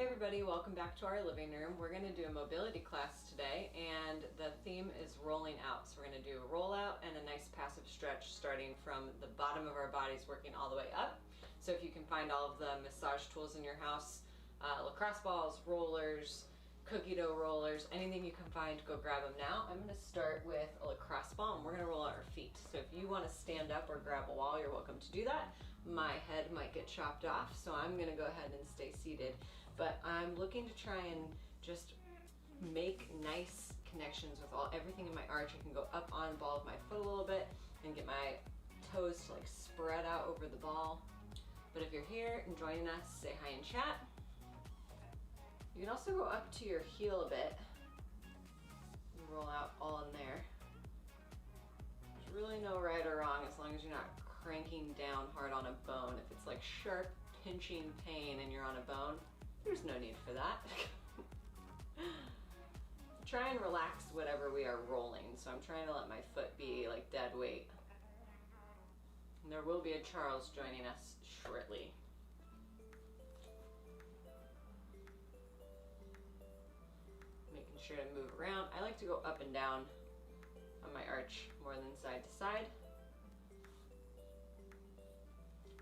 Hey everybody, welcome back to our living room. We're going to do a mobility class today, and the theme is rolling out. So we're going to do a rollout and a nice passive stretch starting from the bottom of our bodies working all the way up. So if you can find all of the massage tools in your house, lacrosse balls, rollers, cookie dough rollers, anything you can find, go grab them now. I'm going to start with a lacrosse ball and we're going to roll out our feet. So if you want to stand up or grab a wall, you're welcome to do that. My head might get chopped off, so I'm going to go ahead and stay seated. But I'm looking to try and just make nice connections with everything in my arch. I can go up on the ball of my foot a little bit and get my toes to like spread out over the ball. But if you're here and joining us, say hi in chat. You can also go up to your heel a bit and roll out all in there. There's really no right or wrong as long as you're not cranking down hard on a bone. If it's like sharp pinching pain and you're on a bone, there's no need for that. Try and relax whatever we are rolling. So I'm trying to let my foot be like dead weight. And there will be a Charles joining us shortly. Making sure to move around. I like to go up and down on my arch more than side to side.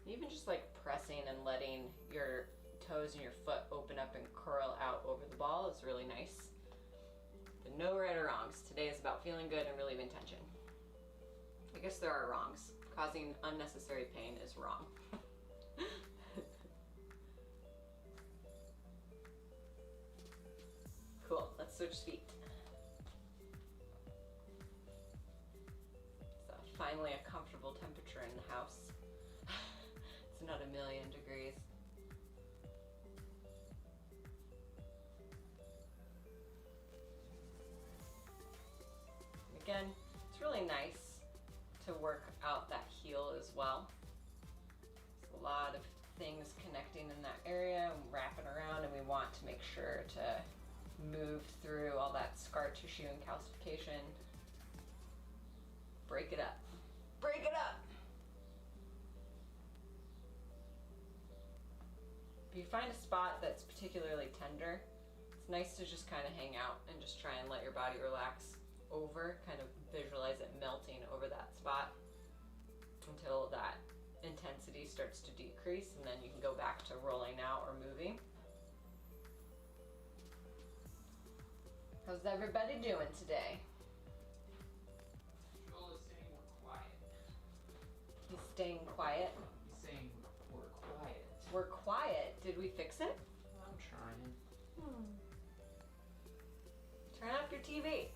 Even just like pressing and letting your toes and your foot open up and curl out over the ball is really nice. But no right or wrongs. Today is about feeling good and relieving tension. I guess there are wrongs. Causing unnecessary pain is wrong. Cool, let's switch feet. So finally a comfortable temperature in the house. It's not 1,000,000 degrees. Again, it's really nice to work out that heel as well. There's a lot of things connecting in that area and wrapping around, and we want to make sure to move through all that scar tissue and calcification. Break it up. Break it up! If you find a spot that's particularly tender, it's nice to just kind of hang out and just try and let your body relax over, kind of visualize it melting over that spot until that intensity starts to decrease, and then you can go back to rolling out or moving. How's everybody doing today? Joel is saying we're quiet. He's staying quiet? He's saying we're quiet. We're quiet? Did we fix it? I'm trying. Turn off your TV.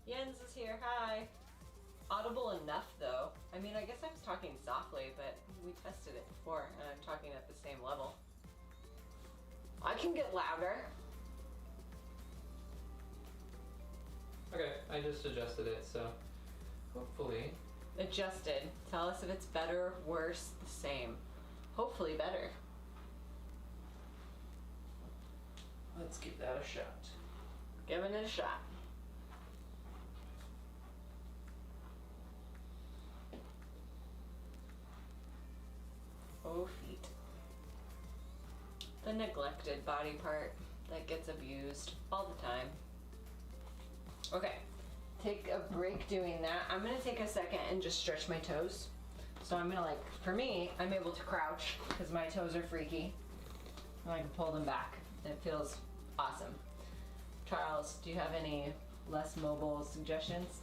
Jens is here, hi. Audible enough though. I mean, I guess I was talking softly, but we tested it before and I'm talking at the same level. I can get louder. Okay, I just adjusted it, so hopefully. Adjusted. Tell us if it's better, worse, the same. Hopefully better. Let's give that a shot. Giving it a shot. Oh, feet. The neglected body part that gets abused all the time. Okay, take a break doing that. I'm gonna take a second and just stretch my toes. So I'm gonna for me, I'm able to crouch because my toes are freaky. And I can pull them back and it feels awesome. Charles, do you have any less mobile suggestions?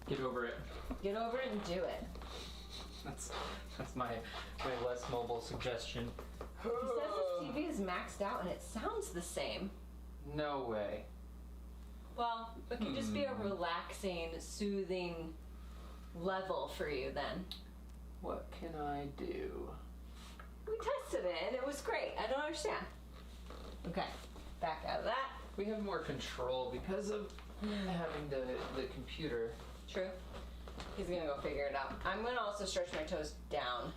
Get over it. Get over it and do it. That's my less mobile suggestion. He says his TV is maxed out and it sounds the same. No way. Well, it can just be a relaxing, soothing level for you then. What can I do? We tested it and it was great. I don't understand. Okay, back out of that. We have more control because of having the computer. True. He's gonna go figure it out. I'm gonna also stretch my toes down.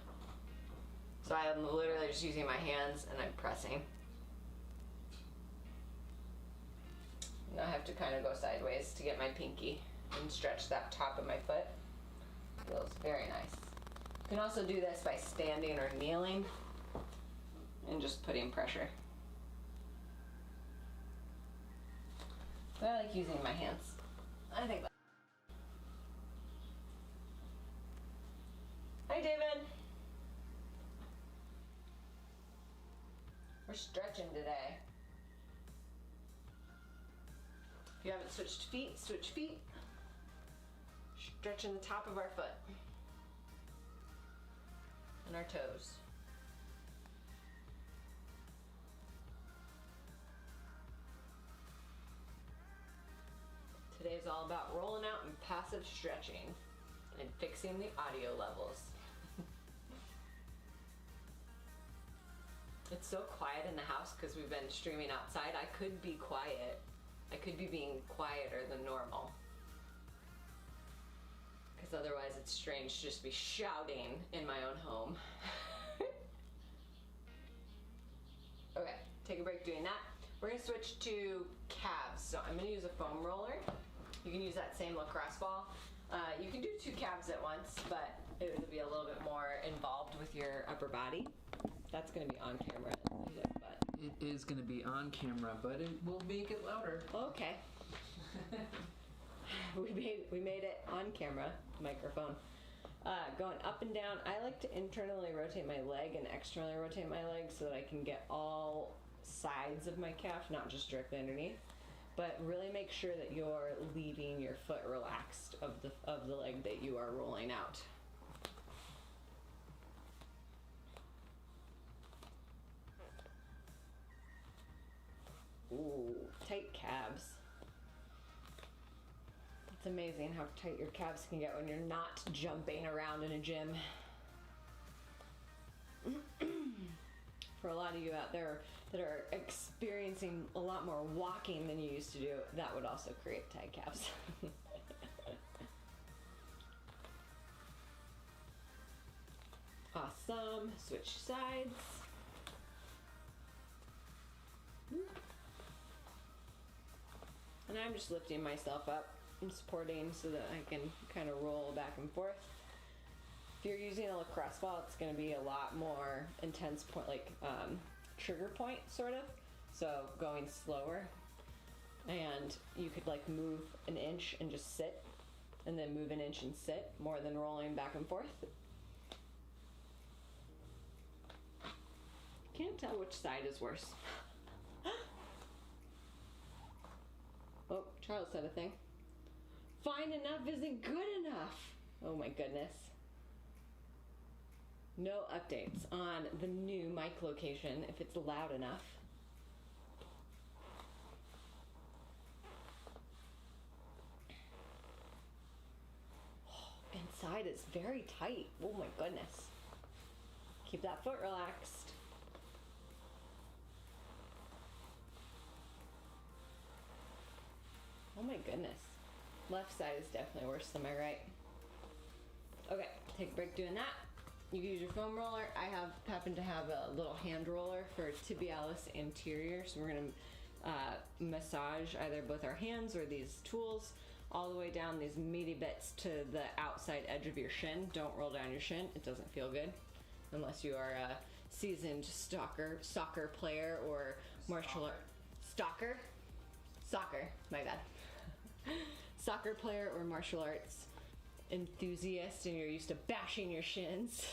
So I'm literally just using my hands and I'm pressing. Now I have to kind of go sideways to get my pinky and stretch that top of my foot. Feels very nice. You can also do this by standing or kneeling and just putting pressure. But I like using my hands. I think that. Hi, David. We're stretching today. If you haven't switched feet, switch feet. Stretching the top of our foot and our toes. Today is all about rolling out and passive stretching and fixing the audio levels. It's so quiet in the house because we've been streaming outside. I could be quiet. I could be being quieter than normal. Because otherwise it's strange to just be shouting in my own home. Okay, take a break doing that. We're gonna switch to calves. So I'm gonna use a foam roller. You can use that same lacrosse ball. You can do 2 calves at once, but it would be a little bit more involved with your upper body. That's gonna be on camera. But It is going to be on camera, but it will make it louder. okay. We made it on camera, microphone. Going up and down. I like to internally rotate my leg and externally rotate my leg so that I can get all sides of my calf, not just directly underneath. But really make sure that you're leaving your foot relaxed of the leg that you are rolling out. Ooh, tight calves. It's amazing how tight your calves can get when you're not jumping around in a gym. For a lot of you out there that are experiencing a lot more walking than you used to do, that would also create tight calves. Awesome. Switch sides. And I'm just lifting myself up and supporting so that I can kind of roll back and forth. If you're using a lacrosse ball, it's going to be a lot more intense point, like trigger point sort of. So going slower, and you could like move an inch and just sit, and then move an inch and sit, more than rolling back and forth. Can't tell which side is worse. Oh, Charles said a thing. Fine enough isn't good enough. Oh my goodness. No updates on the new mic location if it's loud enough. Oh, inside is very tight. Oh my goodness. Keep that foot relaxed. Oh my goodness. Left side is definitely worse than my right. Okay, take a break doing that. You can use your foam roller. I happen to have a little hand roller for Tibialis Interior. So we're gonna massage either both our hands or these tools all the way down these meaty bits to the outside edge of your shin. Don't roll down your shin. It doesn't feel good unless you are a seasoned soccer player or martial art. Soccer, my bad. Soccer player or martial arts enthusiast, and you're used to bashing your shins.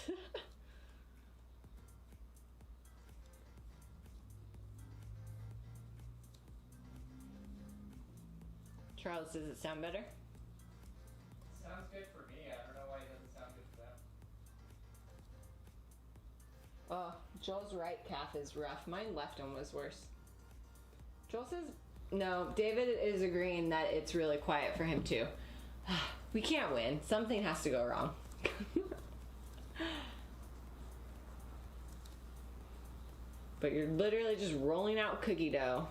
Charles, does it sound better? Sounds good for me. I don't know why it doesn't sound good for them. Oh, Joel's right calf is rough. My left one was worse. Joel says, no, David is agreeing that it's really quiet for him too. We can't win. Something has to go wrong. But you're literally just rolling out cookie dough.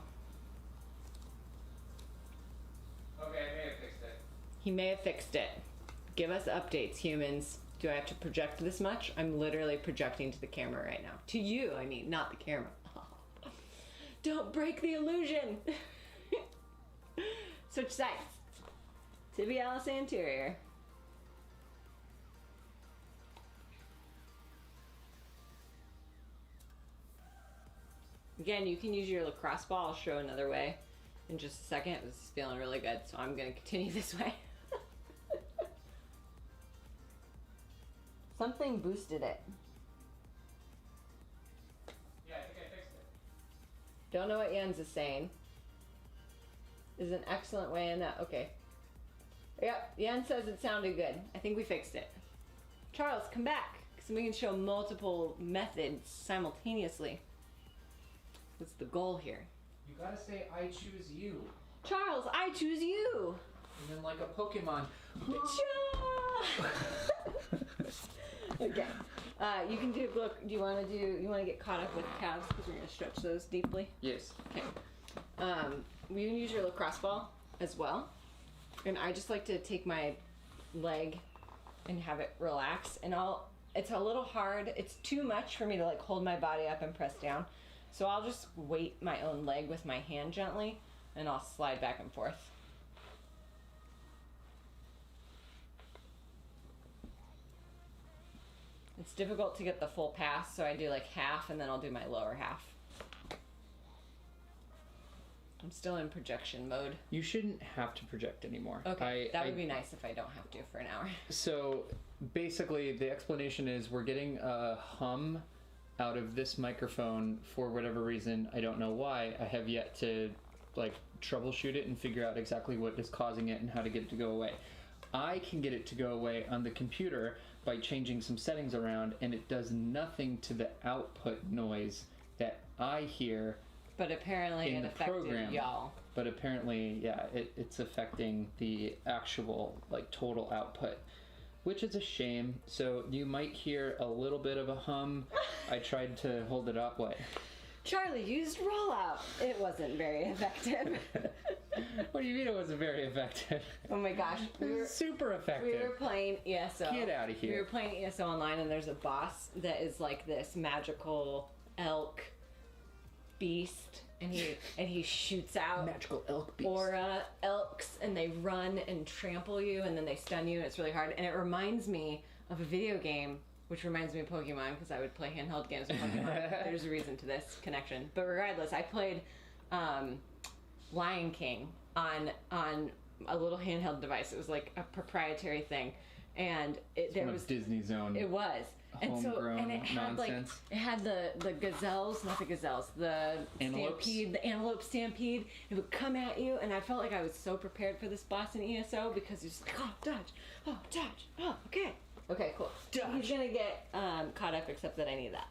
Okay, I may have fixed it. He may have fixed it. Give us updates, humans. Do I have to project this much? I'm literally projecting to the camera right now. To you, I mean, not the camera. Don't break the illusion. Switch sides. Tibialis Interior. Again, you can use your lacrosse ball. I'll show another way in just a second. This is feeling really good, so I'm going to continue this way. Something boosted it. Yeah, I think I fixed it. Don't know what Jens is saying. Is an excellent way in that. Okay. Yep, Jens says it sounded good. I think we fixed it. Charles, come back, because we can show multiple methods simultaneously. What's the goal here? You gotta say, I choose you. Charles, I choose you! And then like a Pokemon. Okay. You can do, look, you want to get caught up with calves because we're going to stretch those deeply? Yes. Okay. You can use your lacrosse ball as well. And I just like to take my leg and have it relax. And it's a little hard. It's too much for me to like hold my body up and press down. So I'll just weight my own leg with my hand gently and I'll slide back and forth. It's difficult to get the full pass, so I do like half and then I'll do my lower half. I'm still in projection mode. You shouldn't have to project anymore. Okay, that would be nice if I don't have to for an hour. So basically the explanation is we're getting a hum out of this microphone for whatever reason. I don't know why. I have yet to like troubleshoot it and figure out exactly what is causing it and how to get it to go away. I can get it to go away on the computer by changing some settings around, and it does nothing to the output noise that I hear. But apparently in it the affected program. y'all. But apparently, yeah, it's affecting the actual like total output, which is a shame. So you might hear a little bit of a hum. I tried to hold it up. What? Charlie used rollout. It wasn't very effective. What do you mean it wasn't very effective? Oh my gosh. Super effective. We were playing ESO. Get out of here. We were playing ESO online and there's a boss that is like this magical elk beast and he shoots out magical elk beast. Aura elks and they run and trample you and then they stun you and it's really hard. And it reminds me of a video game, which reminds me of Pokemon because I would play handheld games with Pokemon. There's a reason to this connection. But regardless, I played Lion King on a little handheld device. It was like a proprietary thing, and there was Disney's own. It was, and so and it had nonsense. like it had the gazelles, not the gazelles, the Antelopes? stampede, the antelope stampede. It would come at you, and I felt like I was so prepared for this boss in ESO because he's like, oh dodge, oh okay. Okay, cool. Dodge. He's gonna get caught up, except that I need that.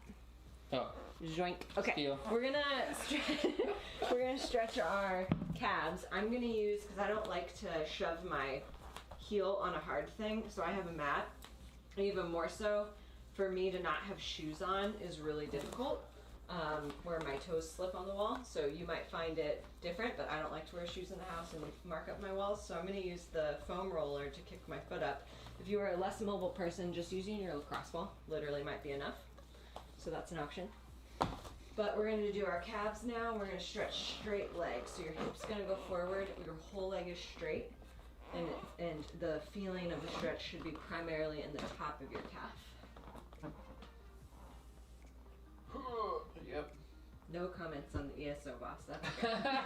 Oh. Joink. Okay. Steal. We're gonna stretch our calves. I'm gonna use, because I don't like to shove my heel on a hard thing, so I have a mat. And even more so, for me to not have shoes on is really difficult, where my toes slip on the wall. So you might find it different, but I don't like to wear shoes in the house and mark up my walls. So I'm gonna use the foam roller to kick my foot up. If you are a less mobile person, just using your lacrosse ball literally might be enough. So that's an option. But we're going to do our calves now. We're going to stretch straight legs. So your hip's going to go forward. Your whole leg is straight. And the feeling of the stretch should be primarily in the top of your calf. Yep. No comments on the ESO boss. That's okay.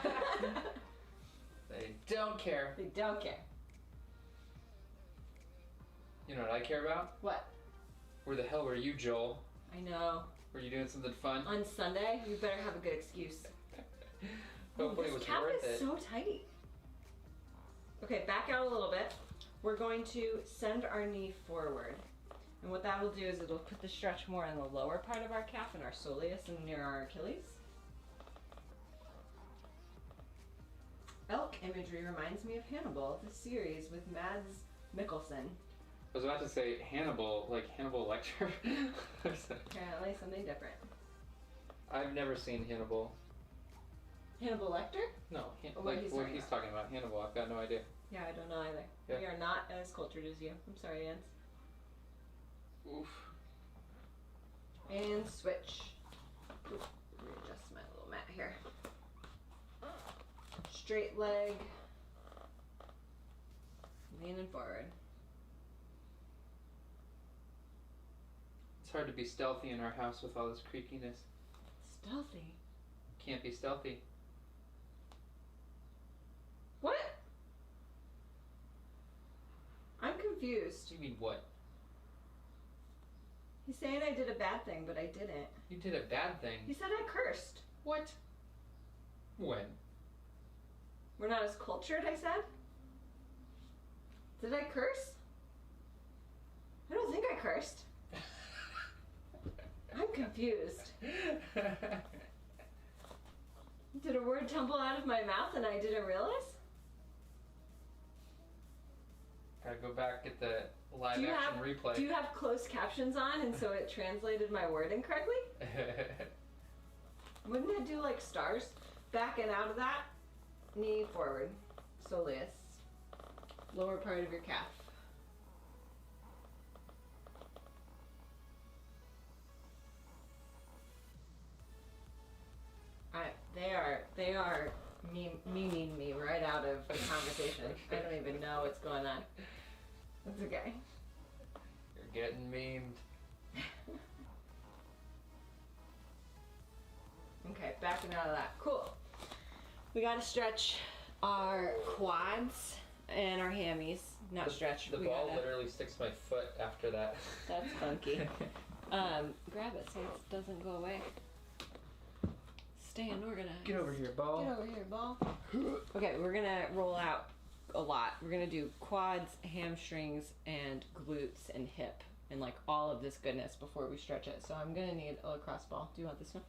They don't care. They don't care. You know what I care about? What? Where the hell were you, Joel? I know. Were you doing something fun? On Sunday, you better have a good excuse. Hopefully it was calf worth is it. so tight. Okay, back out a little bit. We're going to send our knee forward. And what that will do is it'll put the stretch more in the lower part of our calf and our soleus and near our Achilles. Elk imagery reminds me of Hannibal, the series with Mads Mikkelsen. I was about to say Hannibal, like Hannibal Lecter. Apparently something different. I've never seen Hannibal. Hannibal Lecter? No, What like he's what talking he's about. talking about. Hannibal, I've got no idea. Yeah, I don't know either. Yeah. We are not as cultured as you. I'm sorry, Jens. Oof. And switch. Ooh, let me adjust my little mat here. Straight leg. Leaning forward. It's hard to be stealthy in our house with all this creakiness. Stealthy? Can't be stealthy. What? I'm confused. You mean what? He's saying I did a bad thing, but I didn't. You did a bad thing. He said I cursed. What? When? We're not as cultured, I said? Did I curse? I don't think I cursed. I'm confused. Did a word tumble out of my mouth and I didn't realize? Gotta go back, get the live action replay. Do you have closed captions on and so it translated my word incorrectly? Wouldn't it do like stars? Back and out of that. Knee forward. Soleus. Lower part of your calf. They are memeing me right out of the conversation. I don't even know what's going on. That's okay. You're getting memed. Okay, backing out of that. Cool. We gotta stretch our quads and our hammies. Not stretch. The ball literally sticks to my foot after that. That's funky. Grab it so it doesn't go away. Staying organized. Get over here, ball. Get over here, ball. Okay, we're gonna roll out a lot. We're gonna do quads, hamstrings, and glutes and hip, and like all of this goodness before we stretch it. So I'm gonna need a lacrosse ball. Do you want this one?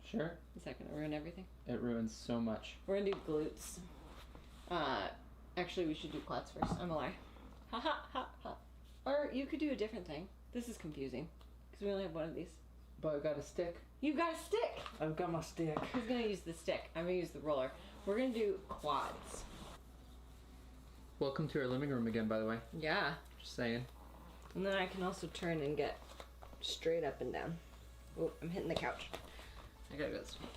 Sure. Is that gonna ruin everything? It ruins so much. We're gonna do glutes. Actually, we should do quads first. I'm a liar. Ha ha ha ha. Or you could do a different thing. This is confusing because we only have one of these. But I got a stick. You got a stick. I've got my stick. Who's gonna use the stick? I'm gonna use the roller. We're gonna do quads. Welcome to our living room again, by the way. Yeah. Just saying. And then I can also turn and get straight up and down. Oh, I'm hitting the couch. I gotta go this way.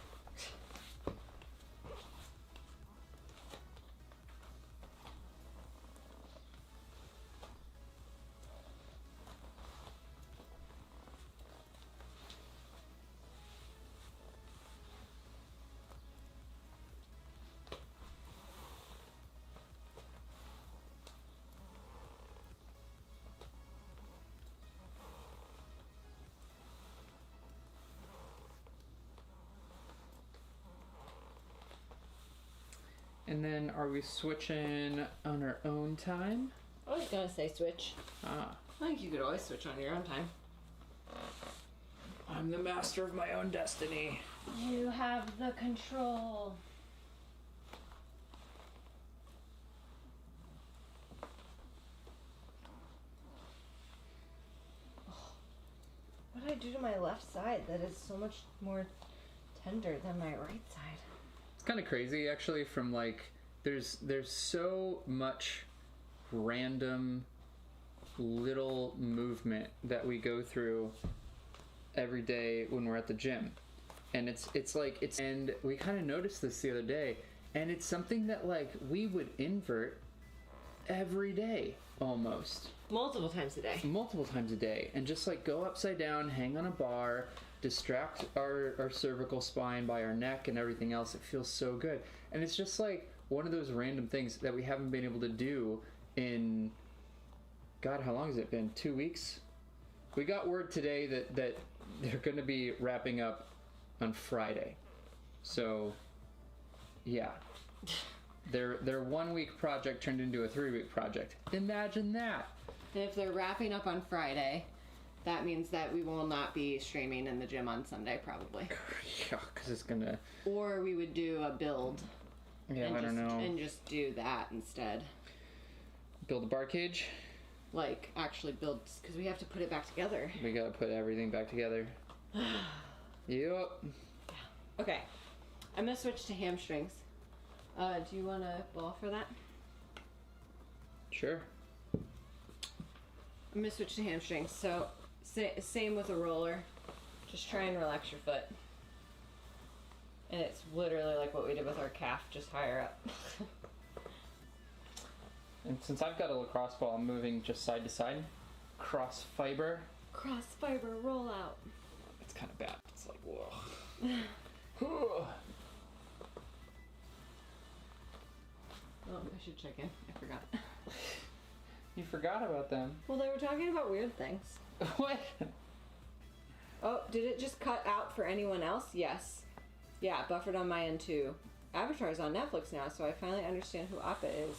And then are we switching on our own time? I was gonna say switch. Ah. I think you could always switch on your own time. I'm the master of my own destiny. You have the control. What did I do to my left side that is so much more tender than my right side? It's kind of crazy, actually, from like, there's so much random little movement that we go through every day when we're at the gym. And and we kind of noticed this the other day, and it's something that like we would invert every day almost. Multiple times a day. And just like go upside down, hang on a bar, distract our cervical spine by our neck and everything else. It feels so good. And it's just like one of those random things that we haven't been able to do in, God, how long has it been? 2 weeks? We got word today that they're going to be wrapping up on Friday. So, yeah. Their 1 week project turned into a 3 week project. Imagine that. And if they're wrapping up on Friday, that means that we will not be streaming in the gym on Sunday, probably. Yeah, because it's gonna. Or we would do a build. Yeah, I don't know. And just do that instead. Build a bar cage? Like, actually build, because we have to put it back together. We gotta put everything back together. Yep. Okay. I'm gonna switch to hamstrings. Do you want a ball for that? Sure. I'm gonna switch to hamstrings. So, same with a roller. Just try and relax your foot. And it's literally like what we did with our calf, just higher up. And since I've got a lacrosse ball, I'm moving just side to side. Cross fiber. Cross fiber roll out. It's kind of bad. It's like, whoa. Oh, I should check in. I forgot. You forgot about them. Well, they were talking about weird things. What? Oh, did it just cut out for anyone else? Yes. Yeah, buffered on my end too. Avatar's on Netflix now, so I finally understand who Appa is.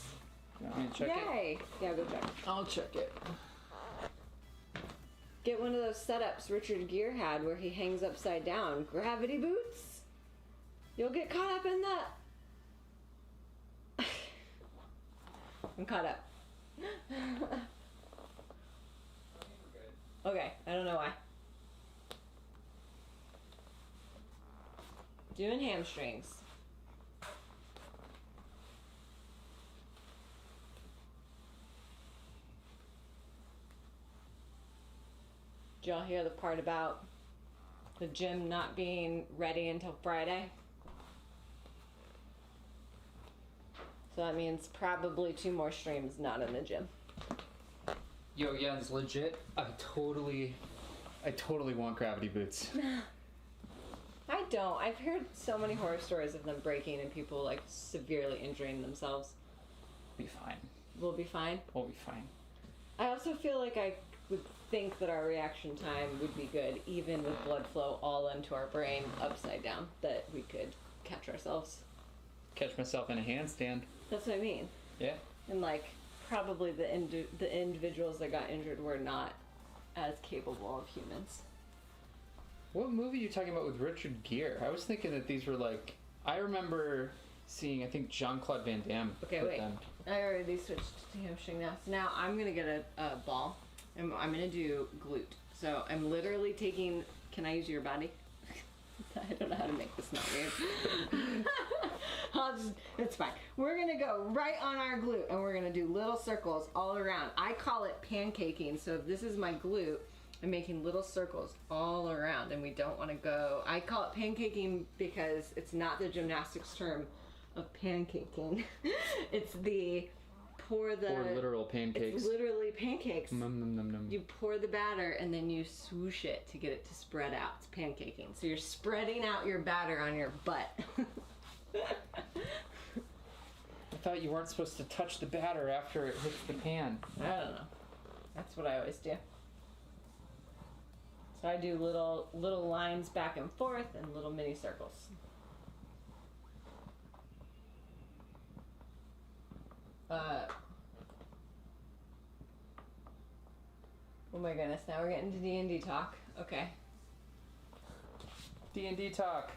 You want me to check it? Yay! Yeah, go check. I'll check it. Get one of those setups Richard Gere had where he hangs upside down. Gravity boots? You'll get caught up in that. I'm caught up. Okay, I don't know why. Doing hamstrings. Did y'all hear the part about the gym not being ready until Friday? So that means probably 2 more streams not in the gym. Yo, yeah, it's legit. I totally want gravity boots. I don't. I've heard so many horror stories of them breaking and people like severely injuring themselves. Be fine. We'll be fine. We'll be fine. I also feel like I would think that our reaction time would be good, even with blood flow all into our brain upside down, that we could catch ourselves. Catch myself in a handstand. That's what I mean. Yeah. And like, probably the individuals that got injured were not as capable of humans. What movie are you talking about with Richard Gere? I was thinking that these were like... I remember seeing, I think, Jean-Claude Van Damme Okay, with wait. them. I already switched to hamstring now. So now I'm going to get a ball. And I'm going to do glute. So I'm literally taking... Can I use your body? I don't know how to make this not weird. It's fine. We're going to go right on our glute. And we're going to do little circles all around. I call it pancaking. So if this is my glute, I'm making little circles all around. And we don't want to go... I call it pancaking because it's not the gymnastics term of pancaking. It's the... Pour literal pancakes. It's literally pancakes. Num, num, num, num. You pour the batter and then you swoosh it to get it to spread out. It's pancaking. So you're spreading out your batter on your butt. I thought you weren't supposed to touch the batter after it hits the pan. I don't know. That's what I always do. So I do little lines back and forth and little mini circles. Oh my goodness, now we're getting to D&D talk. Okay. D&D talk.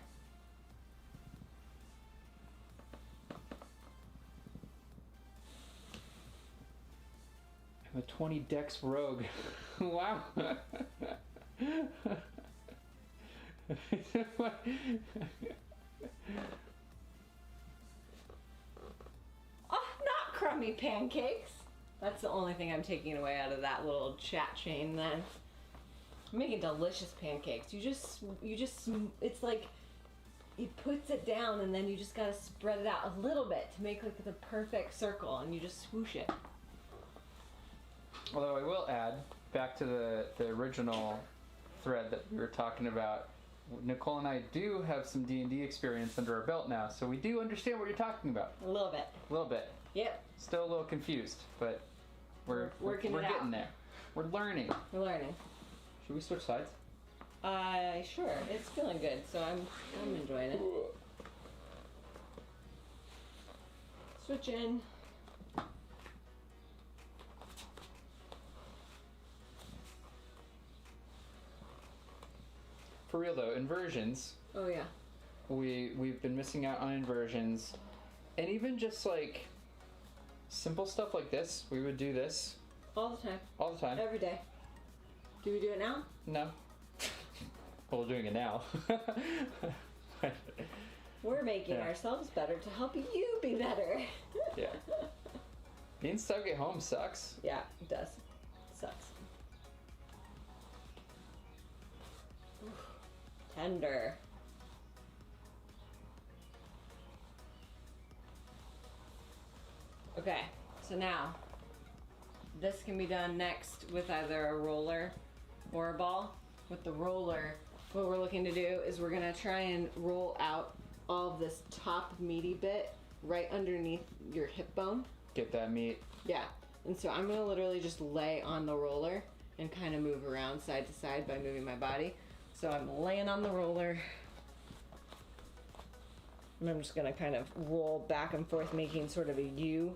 I'm a 20 dex rogue. Wow. Oh, not crummy pancakes. That's the only thing I'm taking away out of that little chat chain then. I'm making delicious pancakes. You just, it's like, he puts it down and then you just gotta spread it out a little bit to make like the perfect circle and you just swoosh it. Although I will add, back to the original thread that we were talking about, Nicole and I do have some D&D experience under our belt now, so we do understand what you're talking about. A little bit. A little bit. Yep. Still a little confused, but we're working it out. getting there. We're learning. We're learning. Should we switch sides? Sure. It's feeling good, so I'm enjoying it. Switch in. For real though, inversions. Oh yeah. We've been missing out on inversions, and even just like simple stuff like this. We would do this All the time. all the time. Every day. Do we do it now? No. Well, we're doing it now. We're making ourselves better to help you be better. Yeah. Being stuck at home sucks. Yeah, it does. Sucks. Oof. Tender. Okay, so now this can be done next with either a roller or a ball. With the roller, what we're looking to do is we're gonna try and roll out all of this top meaty bit right underneath your hip bone. Get that meat. Yeah, and so I'm gonna literally just lay on the roller and kind of move around side to side by moving my body. So I'm laying on the roller, and I'm just gonna kind of roll back and forth, making sort of a U,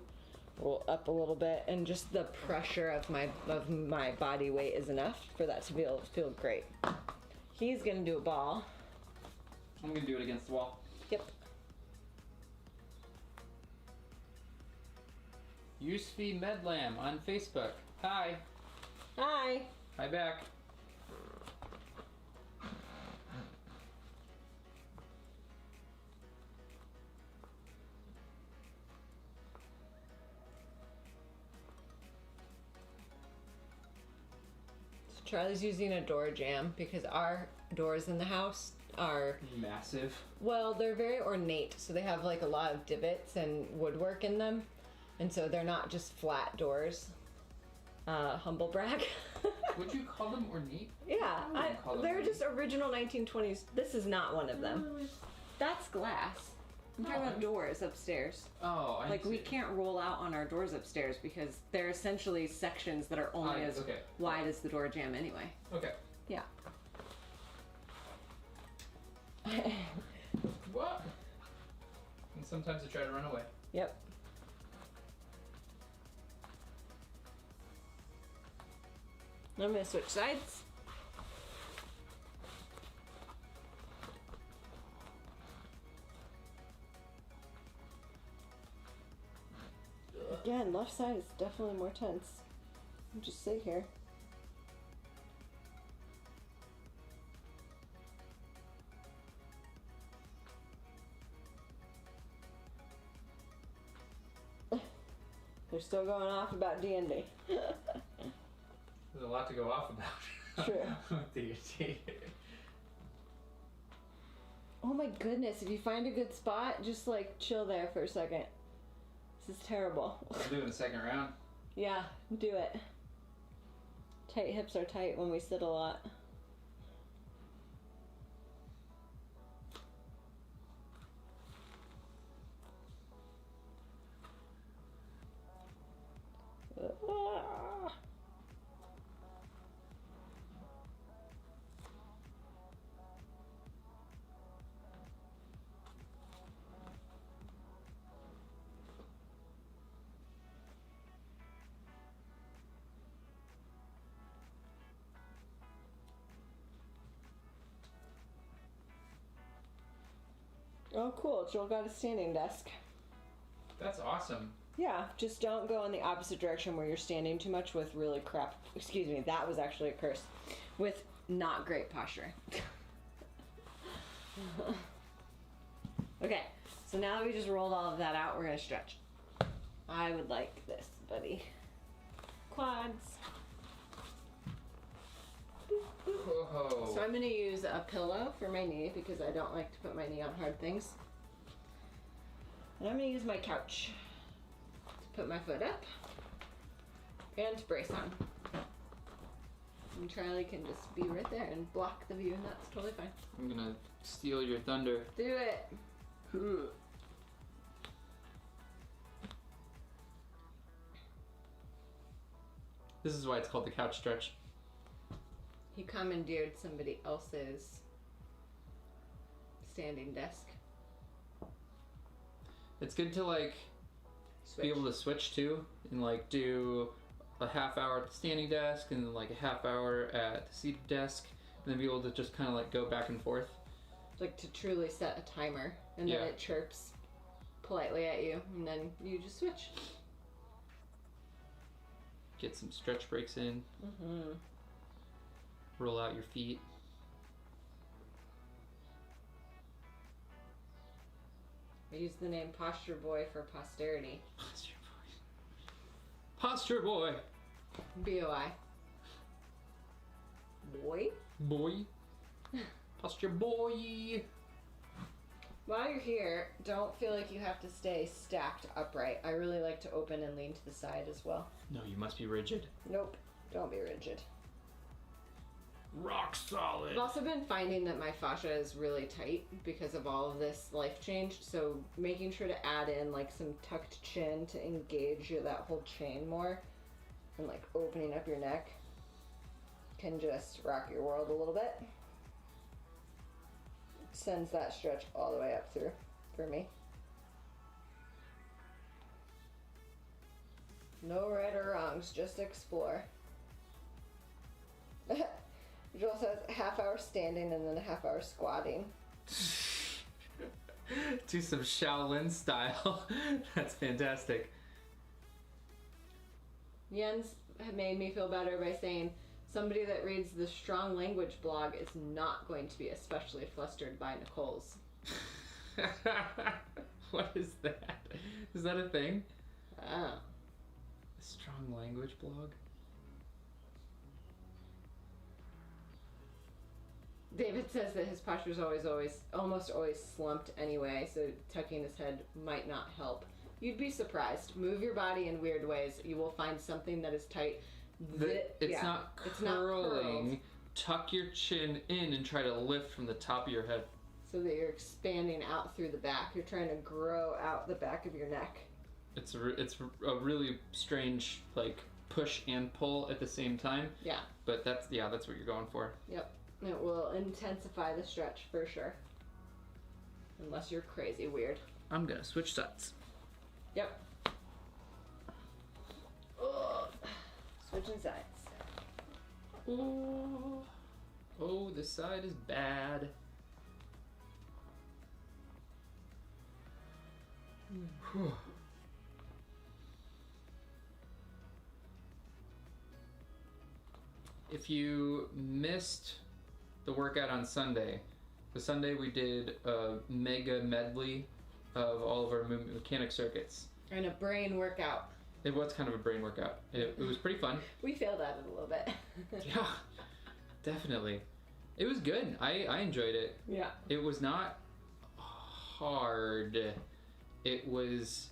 roll up a little bit, and just the pressure of my body weight is enough for that to feel great. He's gonna do a ball. I'm gonna do it against the wall. Yep. Yusfi Medlam on Facebook. Hi. Hi. Hi back. So Charlie's using a door jamb because our doors in the house are massive. Well, they're very ornate, so they have like a lot of divots and woodwork in them, and so they're not just flat doors. Humble brag. Would you call them ornate? Yeah, they're ornate. just original 1920s. This is not one of them. That's glass. I'm talking about doors upstairs. Oh, I like see. we can't roll out on our doors upstairs because they're essentially sections that are only as wide as the door jamb anyway. Okay. Yeah. What? And sometimes I try to run away. Yep. I'm gonna switch sides. Again, left side is definitely more tense. I'll just sit here. They're still going off about D&D. There's a lot to go off about. True. D&D. Oh my goodness, if you find a good spot, just like chill there for a second. This is terrible. I'll do it in the second round. Yeah, do it. Tight hips are tight when we sit a lot. Oh, cool. Joel got a standing desk. That's awesome. Yeah, just don't go in the opposite direction where you're standing too much with really crap. Excuse me, that was actually a curse. With not great posture. Okay, so now that we just rolled all of that out, we're going to stretch. I would like this, buddy. Quads. Whoa. So I'm going to use a pillow for my knee because I don't like to put my knee on hard things. And I'm going to use my couch to put my foot up and brace on. And Charlie can just be right there and block the view, and that's totally fine. I'm gonna steal your thunder. Do it. This is why it's called the couch stretch. He commandeered somebody else's standing desk. It's good to like be able to switch too, and like do a half hour at the standing desk and then like a half hour at the seated desk, and then be able to just kind of like go back and forth. Like to truly set a timer, and then it chirps politely at you, and then you just switch. Get some stretch breaks in. Mm-hmm. Roll out your feet. I use the name Posture Boy for posterity. Posture boy. Posture boy. B-O-I. Boy? Boy. Posture boy. While you're here, don't feel like you have to stay stacked upright. I really like to open and lean to the side as well. No, you must be rigid. Nope, don't be rigid. Rock solid. I've also been finding that my fascia is really tight because of all of this life change, so making sure to add in like some tucked chin to engage that whole chain more and like opening up your neck can just rock your world a little bit. Sends that stretch all the way up through for me. No right or wrongs, just explore. Joel says half hour standing and then a half hour squatting. Do some Shaolin style. That's fantastic. Jens made me feel better by saying somebody that reads the strong language blog is not going to be especially flustered by Nicole's. What is that? Is that a thing? Oh. A strong language blog? David says that his posture is almost always slumped anyway, so tucking his head might not help. You'd be surprised. Move your body in weird ways. You will find something that is tight. It's not curling. Tuck your chin in and try to lift from the top of your head. So that you're expanding out through the back. You're trying to grow out the back of your neck. It's a really strange, like, push and pull at the same time. Yeah. But that's what you're going for. Yep. It will intensify the stretch for sure. Unless you're crazy weird. I'm gonna switch sides. Yep. Ugh. Switching sides. Ooh. Oh, this side is bad. Whew. If you missed the workout on Sunday, we did a mega medley of all of our movement mechanic circuits. And a brain workout. It was kind of a brain workout. It was pretty fun. We failed at it a little bit. Yeah, definitely. It was good. I enjoyed it. Yeah. It was not hard. It was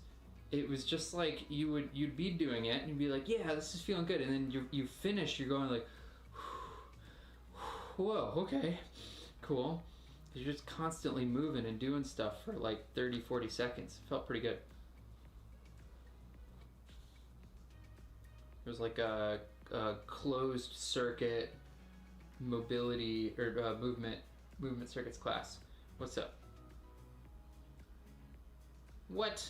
just like you'd be doing it and you'd be like, yeah, this is feeling good, and then you finish, you're going like, whoa, okay, cool. You're just constantly moving and doing stuff for like 30-40 seconds. It felt pretty good. It was like a closed circuit mobility or movement circuits class. What's up? What?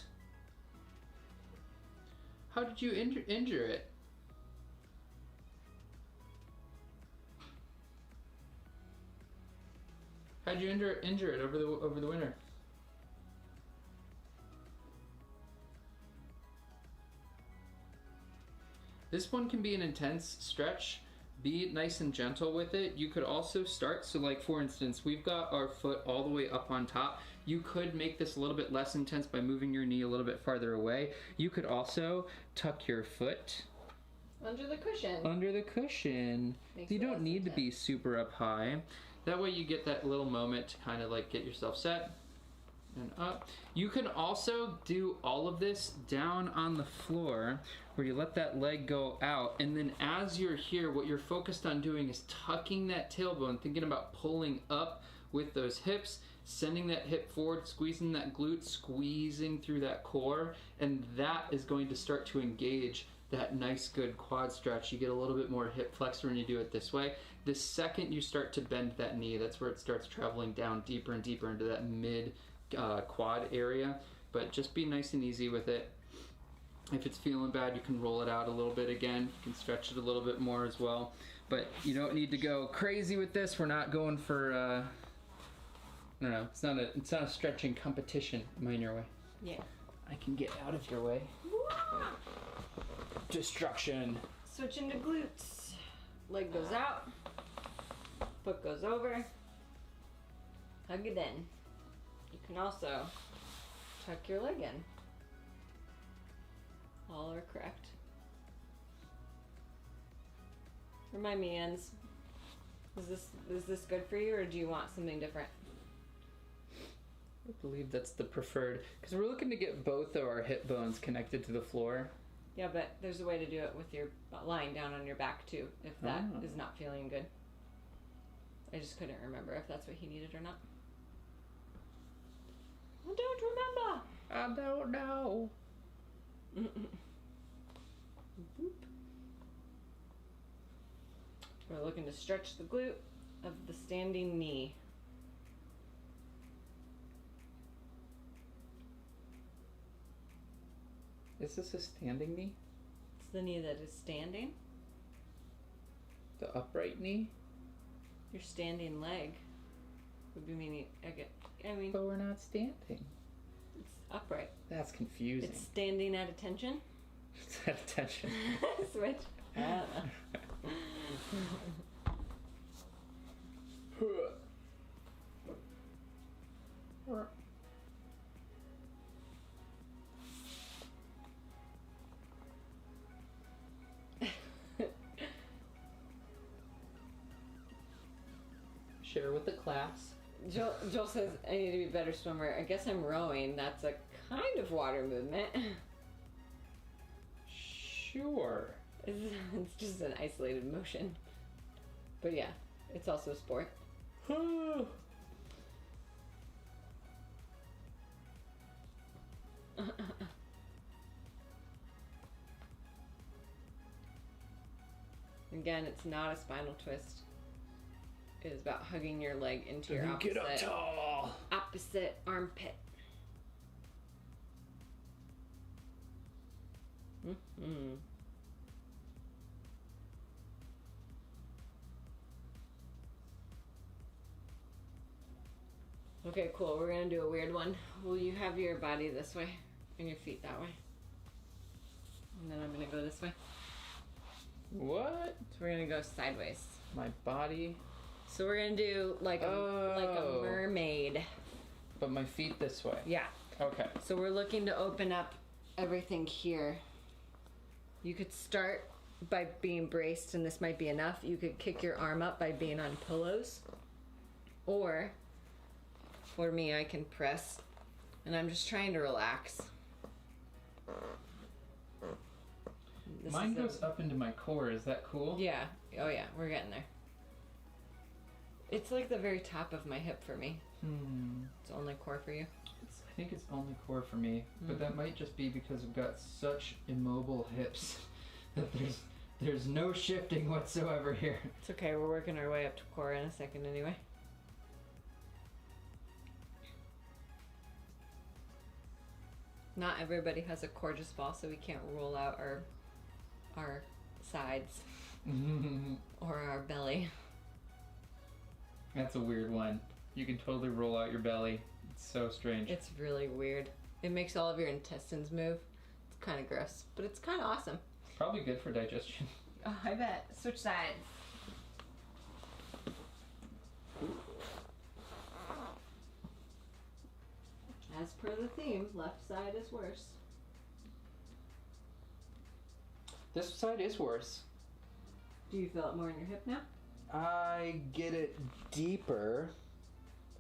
How did you injure it? How'd you injure it over the winter? This one can be an intense stretch. Be nice and gentle with it. You could also start, so like for instance, we've got our foot all the way up on top. You could make this a little bit less intense by moving your knee a little bit farther away. You could also tuck your foot under the cushion. Under the cushion. You don't need to be super up high. That way you get that little moment to kind of like get yourself set and up. You can also do all of this down on the floor where you let that leg go out, and then as you're here, what you're focused on doing is tucking that tailbone, thinking about pulling up with those hips, sending that hip forward, squeezing that glute, squeezing through that core, and that is going to start to engage that nice good quad stretch. You get a little bit more hip flexor when you do it this way. The second you start to bend that knee, that's where it starts traveling down deeper and deeper into that mid quad area. But just be nice and easy with it. If it's feeling bad, you can roll it out a little bit again. You can stretch it a little bit more as well. But you don't need to go crazy with this. We're not going for I don't know. It's not a stretching competition. Am I in your way? Yeah. I can get out of your way. Destruction. Switch into glutes. Leg goes out. Foot goes over. Hug it in. You can also tuck your leg in. All are correct. Remind me, Jens, is this good for you, or do you want something different? I believe that's the preferred, because we're looking to get both of our hip bones connected to the floor. Yeah, but there's a way to do it with your lying down on your back too, if that is not feeling good. I just couldn't remember if that's what he needed or not. I don't remember. I don't know. We're looking to stretch the glute of the standing knee. Is this a standing knee? It's the knee that is standing. The upright knee? Your standing leg would be meaning, I mean, But we're not standing. it's upright. That's confusing. It's standing at attention. It's at attention. Switch. I don't know. Share with the class. Joel says I need to be a better swimmer. I guess I'm rowing. That's a kind of water movement. Sure. It's just an isolated motion. But yeah, it's also a sport. Again, it's not a spinal twist. It is about hugging your leg into your Get up tall. opposite armpit. Mm-hmm. Okay, cool. We're gonna do a weird one. Will you have your body this way and your feet that way? And then I'm gonna go this way. What? So we're gonna go sideways. My body. So we're gonna do like a mermaid. But my feet this way. Yeah. Okay. So we're looking to open up everything here. You could start by being braced, and this might be enough. You could kick your arm up by being on pillows. Or, for me, I can press, and I'm just trying to relax. Mine goes up into my core. Is that cool? Yeah. Oh yeah, we're getting there. It's like the very top of my hip for me. It's only core for you. I think it's only core for me, but that might just be because I've got such immobile hips that there's no shifting whatsoever here. It's okay, we're working our way up to core in a second anyway. Not everybody has a gorgeous ball, so we can't roll out our sides or our belly. That's a weird one. You can totally roll out your belly. It's so strange. It's really weird. It makes all of your intestines move. It's kind of gross, but it's kind of awesome. Probably good for digestion. Oh, I bet. Switch sides. As per the theme, left side is worse. This side is worse. Do you feel it more in your hip now? I get it deeper.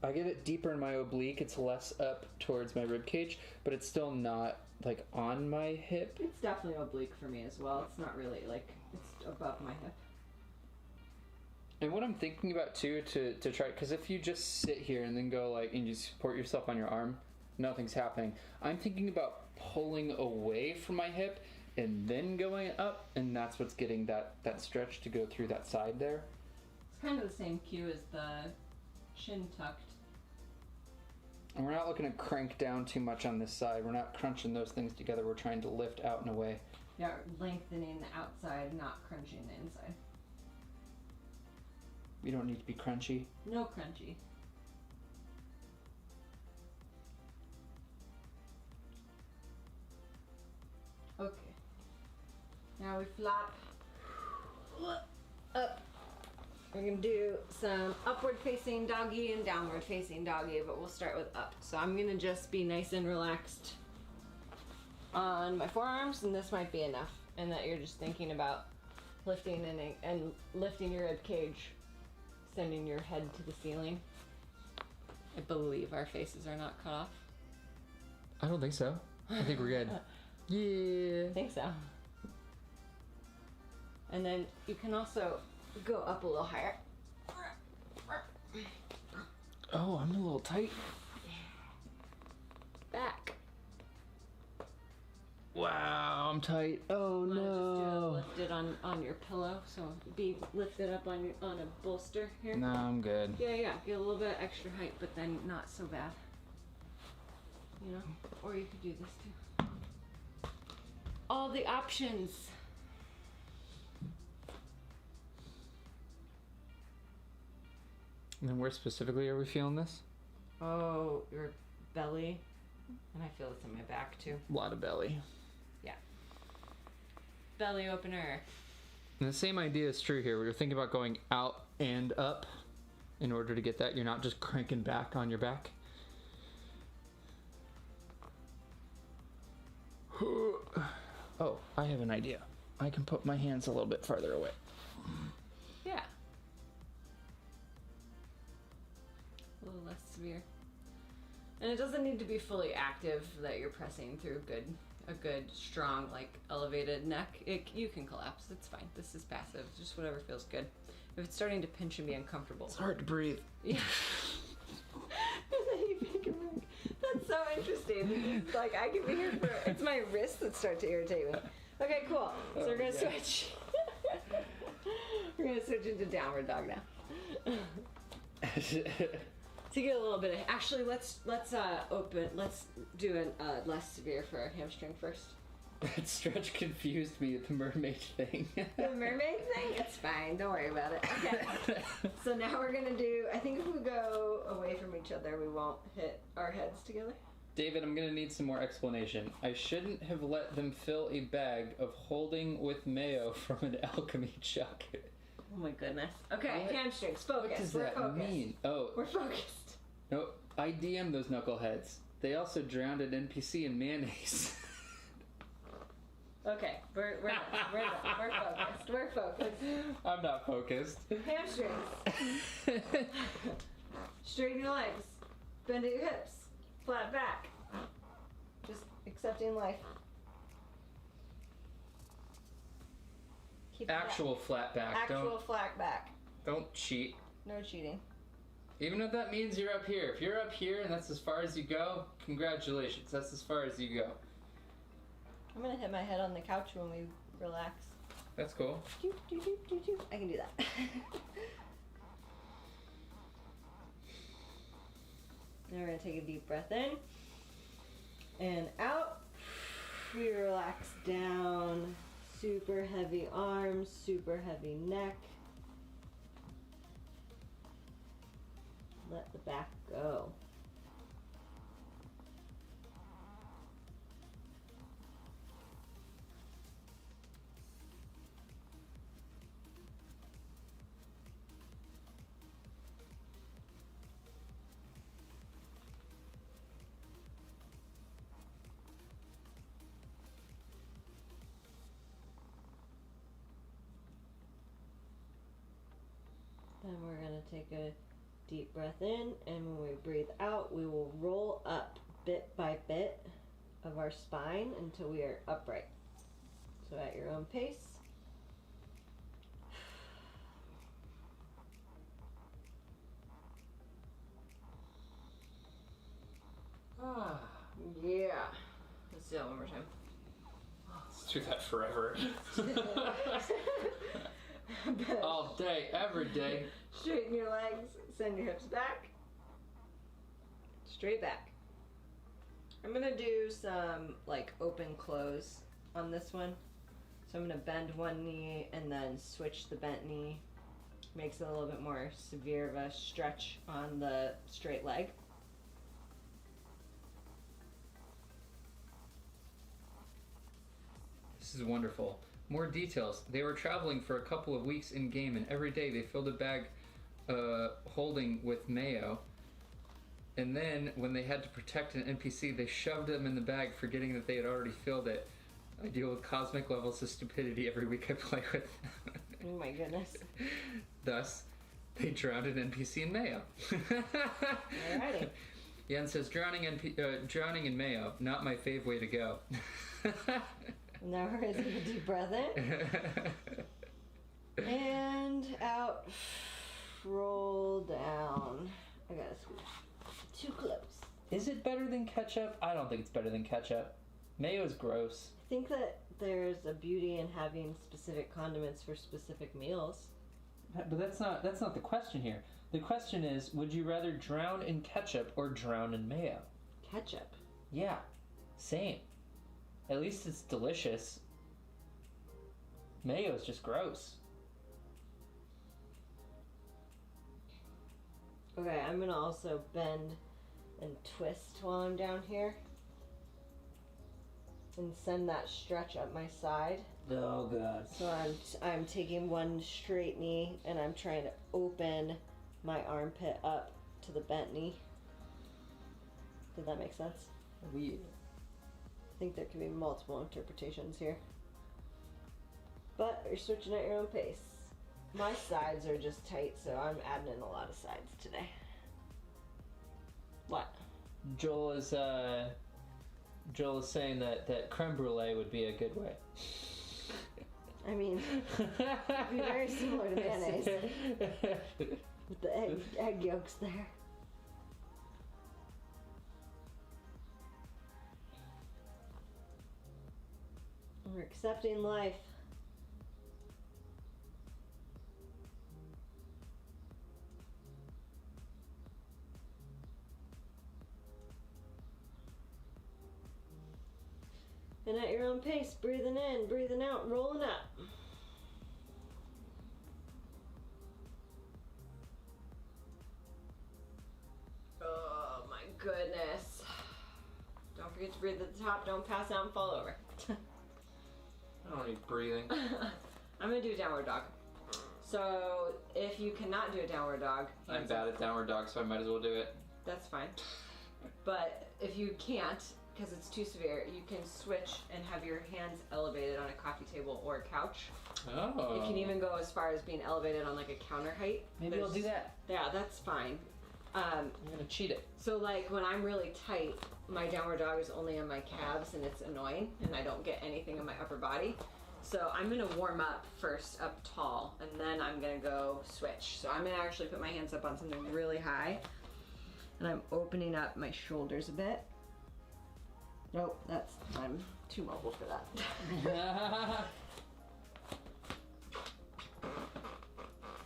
I get it deeper in my oblique. It's less up towards my rib cage, but it's still not like on my hip. It's definitely oblique for me as well. It's not really like, it's above my hip. And what I'm thinking about too to try, because if you just sit here and then go like and you support yourself on your arm, nothing's happening. I'm thinking about pulling away from my hip and then going up, and that's what's getting that stretch to go through that side there. It's kind of the same cue as the chin tucked. And we're not looking to crank down too much on this side. We're not crunching those things together. We're trying to lift out and away. Yeah, lengthening the outside, not crunching the inside. You don't need to be crunchy. No crunchy. Okay. Now we flop up. We're gonna do some upward facing doggy and downward facing doggy, but we'll start with up. So I'm gonna just be nice and relaxed on my forearms, and this might be enough. And that you're just thinking about lifting and lifting your rib cage, sending your head to the ceiling. I believe our faces are not cut off. I don't think so. I think we're good. Yeah. I think so. And then you can also go up a little higher. Oh, I'm a little tight. Back. Wow, I'm tight. Oh no. Just lift it on your pillow, so be lifted up on a bolster here. No, I'm good. Yeah. Get a little bit extra height, but then not so bad. You know, or you could do this too. All the options. And then where specifically are we feeling this? Oh, your belly, and I feel this in my back too. A lot of belly. Yeah. Belly opener. And the same idea is true here. We were thinking about going out and up in order to get that. You're not just cranking back on your back. Oh, I have an idea. I can put my hands a little bit farther away. Yeah. A little less severe. And it doesn't need to be fully active that you're pressing through a good strong like elevated neck. You can collapse. It's fine. This is passive. Just whatever feels good. If it's starting to pinch and be uncomfortable. It's hard to breathe. Yeah. That's so interesting. Like I can be here for it's my wrists that start to irritate me. Okay, cool. So we're gonna switch. We're gonna switch into downward dog now. To get a little bit of actually let's do a less severe for our hamstring first. That stretch confused me at the mermaid thing. The mermaid thing? It's fine. Don't worry about it. Okay. So now we're going to do, I think if we go away from each other, we won't hit our heads together. David, I'm going to need some more explanation. I shouldn't have let them fill a bag of holding with mayo from an alchemy chuck. Oh my goodness. Okay, What? hamstrings. Focus. What does We're that focused. mean? Oh, We're focused. no, I DM'd those knuckleheads. They also drowned an NPC in mayonnaise. Okay, we're focused. We're focused. I'm not focused. Hamstrings. Straighten your legs. Bend at your hips. Flat back. Just accepting life. Keep Actual flat back. Actual flat back. Don't cheat. No cheating. Even if that means you're up here. If you're up here and that's as far as you go, congratulations. That's as far as you go. I'm gonna hit my head on the couch when we relax. That's cool. I can do that. Now we're gonna take a deep breath in and out. We relax down. Super heavy arms, super heavy neck. Let the back go. Then we're going to take a deep breath in, and when we breathe out, we will roll up bit by bit of our spine until we are upright. So at your own pace. Yeah. Let's do that one more time. Let's do that forever. All day, every day. Straighten your legs, send your hips back. Straight back. I'm gonna do some like open close on this one. So I'm gonna bend one knee and then switch the bent knee. Makes it a little bit more severe of a stretch on the straight leg. This is wonderful. More details. They were traveling for a couple of weeks in game, and every day they filled a bag holding with mayo. And then, when they had to protect an NPC, they shoved them in the bag, forgetting that they had already filled it. I deal with cosmic levels of stupidity every week I play with. Oh my goodness. Thus, They drowned an NPC in mayo. Alrighty. Yen says, drowning in mayo, not my fave way to go. Now we're going to take a deep breath in. And out. Roll down. I got to squeeze. Too close. Is it better than ketchup? I don't think it's better than ketchup. Mayo is gross. I think that there's a beauty in having specific condiments for specific meals. But that's not the question here. The question is, would you rather drown in ketchup or drown in mayo? Ketchup. Yeah, same. At least it's delicious. Mayo is just gross. Okay, I'm going to also bend and twist while I'm down here. And send that stretch up my side. Oh god. So I'm taking one straight knee and I'm trying to open my armpit up to the bent knee. Did that make sense? I think there could be multiple interpretations here. But you're switching at your own pace. My sides are just tight, so I'm adding in a lot of sides today. What? Joel is saying that creme brulee would be a good way. I mean, it'd be very similar to mayonnaise. With the egg yolks there. We're accepting life. And at your own pace, breathing in, breathing out, rolling up. Oh my goodness. Don't forget to breathe at the top, don't pass out and fall over. I don't need breathing. I'm gonna do a downward dog. So if you cannot do a downward dog, I'm bad at downward dog, so I might as well do it. That's fine. But if you can't, because it's too severe, you can switch and have your hands elevated on a coffee table or a couch. Oh. You can even go as far as being elevated on like a counter height. Maybe I'll do that. Yeah, that's fine. I'm gonna cheat it. So like when I'm really tight, my downward dog is only on my calves and it's annoying and I don't get anything in my upper body. So I'm gonna warm up first up tall and then I'm gonna go switch. So I'm gonna actually put my hands up on something really high and I'm opening up my shoulders a bit. Nope, I'm too mobile for that.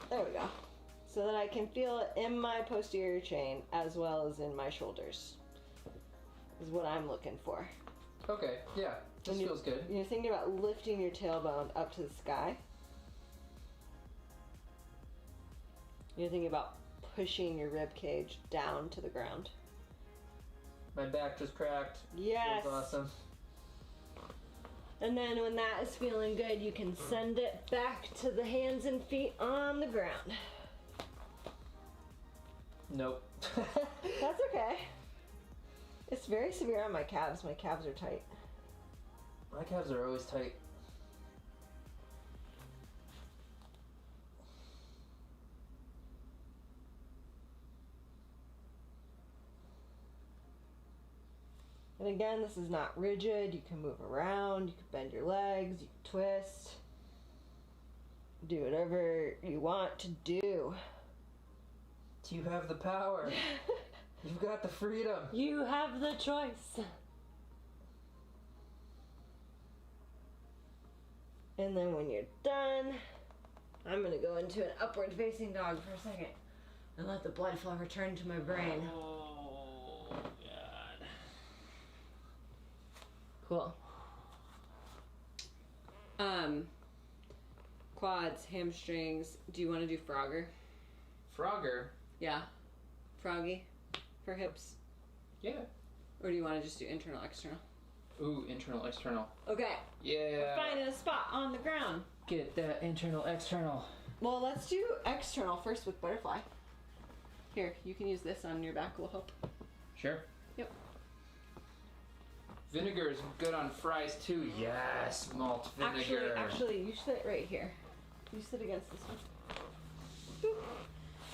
There we go. So that I can feel it in my posterior chain as well as in my shoulders. Is what I'm looking for. Okay, yeah, this feels good. You're thinking about lifting your tailbone up to the sky. You're thinking about pushing your rib cage down to the ground. My back just cracked. Yes. Feels awesome. And then when that is feeling good, you can send it back to the hands and feet on the ground. Nope. That's okay. It's very severe on my calves. My calves are tight. My calves are always tight. And again, this is not rigid. You can move around, you can bend your legs, you can twist. Do whatever you want to do. You have the power. You've got the freedom. You have the choice. And then when you're done, I'm going to go into an upward facing dog for a second and let the blood flow return to my brain. Oh, God. Cool. Quads, hamstrings. Do you want to do Frogger? Frogger? Yeah. Froggy for hips. Yeah. Or do you want to just do internal, external? Ooh, internal, external. Okay. Yeah. We're finding a spot on the ground. Get that internal, external. Well, let's do external first with butterfly. Here, you can use this on your back, will help. Sure. Yep. Vinegar is good on fries too. Yes, malt vinegar. Actually, you sit right here. You sit against this one. Boop.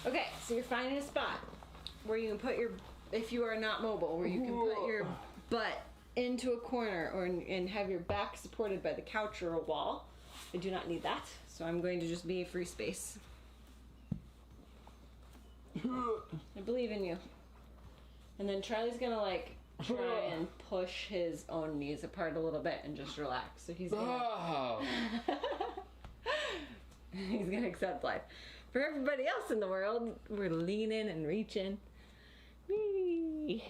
Okay, so you're finding a spot where you can put your, if you are not mobile, where you can put your butt into a corner and have your back supported by the couch or a wall. I do not need that, so I'm going to just be free space. I believe in you. And then Charlie's gonna like try and push his own knees apart a little bit and just relax. So he's gonna he's gonna accept life. For everybody else in the world, we're leaning and reaching. Whee!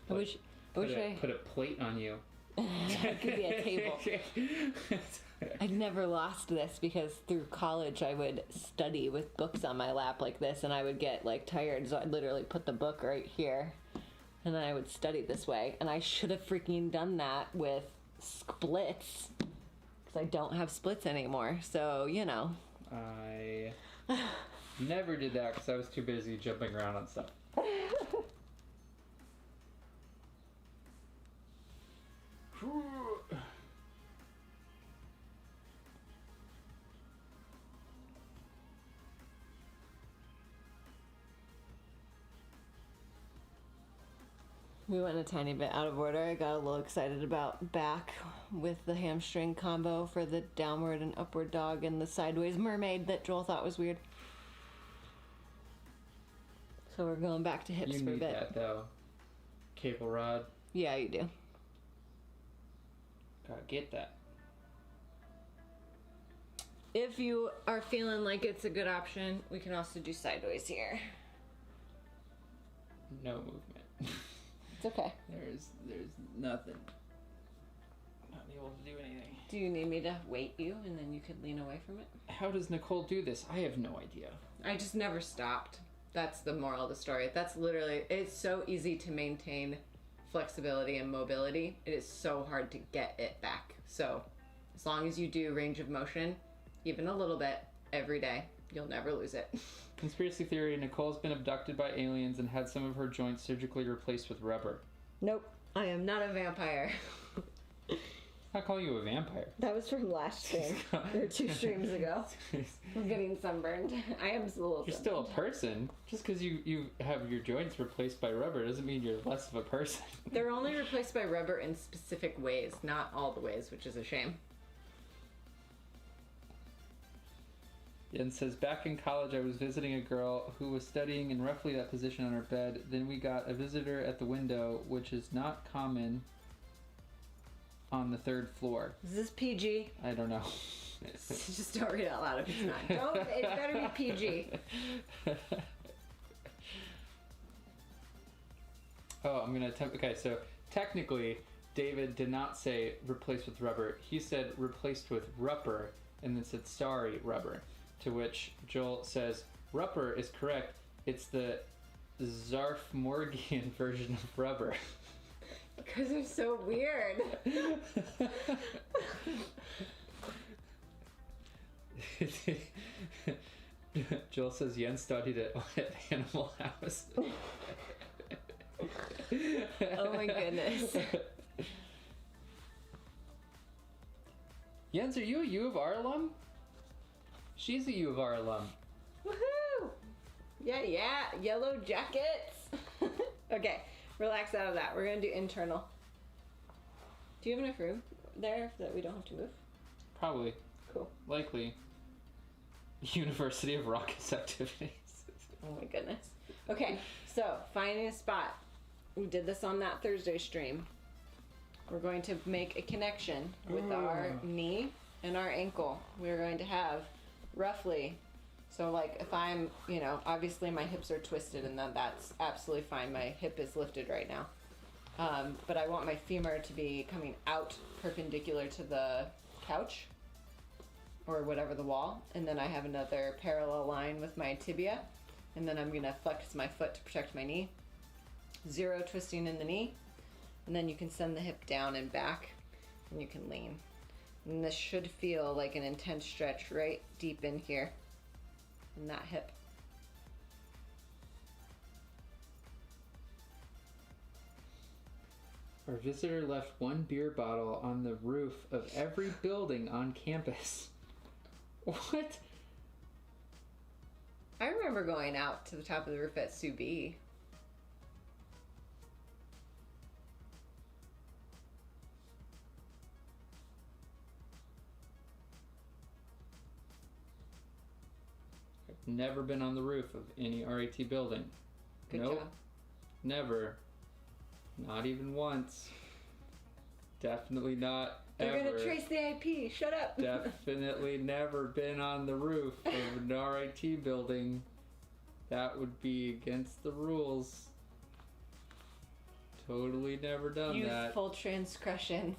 I wish I put a plate on you. It could be a table. I'd never lost this because through college I would study with books on my lap like this, and I would get like tired, so I'd literally put the book right here and then I would study this way. And I should have freaking done that with splits because I don't have splits anymore, so you know. I never did that because I was too busy jumping around on stuff. We went a tiny bit out of order. I got a little excited about back with the hamstring combo for the downward and upward dog and the sideways mermaid that Joel thought was weird. So we're going back to hips for a bit. You need that though. Cable rod. Yeah, you do. Gotta get that. If you are feeling like it's a good option, we can also do sideways here. No movement. It's okay. There's nothing. Not able to do anything. Do you need me to weight you and then you could lean away from it? How does Nicole do this? I have no idea. I just never stopped. That's the moral of the story. That's literally, it's so easy to maintain flexibility and mobility. It is so hard to get it back. So as long as you do range of motion, even a little bit, every day, you'll never lose it. Conspiracy theory, Nicole's been abducted by aliens and had some of her joints surgically replaced with rubber. Nope, I am not a vampire. I call you a vampire. That was from last stream, or 2 streams ago. I'm getting sunburned. I am a little You're still a person. Just because you have your joints replaced by rubber doesn't mean you're less of a person. They're only replaced by rubber in specific ways, not all the ways, which is a shame. And says, back in college I was visiting a girl who was studying in roughly that position on her bed. Then we got a visitor at the window, which is not common on the 3rd floor. Is this PG? I don't know. Just don't read it out loud if it's not. Don't. It better be PG. Oh, I'm gonna attempt. Okay, so technically, David did not say replaced with rubber. He said replaced with rubber, and then said sorry, rubber. To which Joel says rubber is correct. It's the Zarfmorgian version of rubber. Because they're so weird. Joel says Yen studied it at Animal House. Oh my goodness. Jens, are you a U of R alum? She's a U of R alum. Woohoo! Yeah, yellow jackets. Okay, relax out of that. We're gonna do internal. Do you have enough room there that we don't have to move? Probably. Cool. Likely. University of Raucous Activities. Oh my goodness. Okay, so finding a spot. We did this on that Thursday stream. We're going to make a connection with our knee and our ankle. We're going to have roughly, so like if I'm, obviously my hips are twisted and that's absolutely fine. My hip is lifted right now. But I want my femur to be coming out perpendicular to the couch or whatever the wall. And then I have another parallel line with my tibia. And then I'm going to flex my foot to protect my knee. 0 twisting in the knee. And then you can send the hip down and back and you can lean. And this should feel like an intense stretch right deep in here in that hip. Our visitor left one beer bottle on the roof of every building on campus. What? I remember going out to the top of the roof at Sue B. I've never been on the roof of any RAT building. Good nope. job. Never. Not even once. Definitely not They're ever. gonna trace the IP. Shut up. Definitely never been on the roof of an RIT building. That would be against the rules. Totally never done that. Youthful transgressions.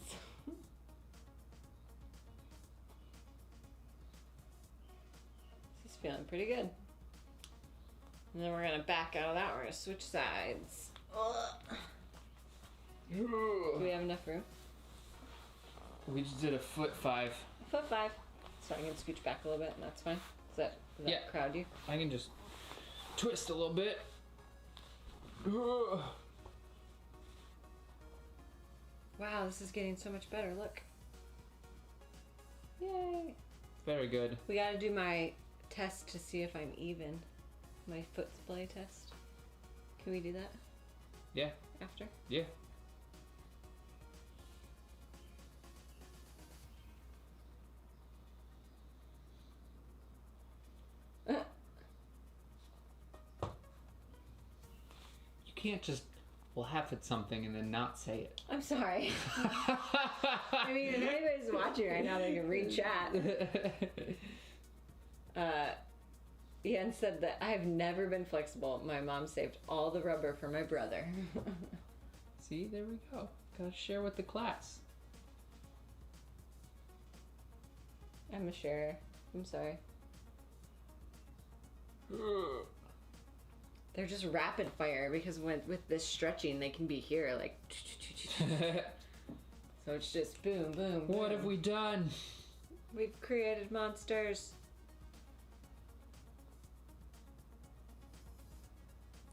This is feeling pretty good. And then we're gonna back out of that. We're gonna switch sides. Ugh. Do we have enough room? We just did a 1.5 foot. 1.5. So I'm gonna scooch back a little bit, and that's fine. Does that Yeah. crowd you? I can just twist a little bit. Wow, this is getting so much better. Look. Yay. Very good. We gotta do my test to see if I'm even. My foot splay test. Can we do that? Yeah. After? Yeah. You can't just laugh at something and then not say it. I'm sorry. I mean, if anybody's watching right now, they can read chat. Ian said that I've never been flexible. My mom saved all the rubber for my brother. See, there we go. Gotta share with the class. I'm a sharer. I'm sorry. They're just rapid fire because with this stretching, they can be here like. So it's just boom, boom, boom. What have we done? We've created monsters.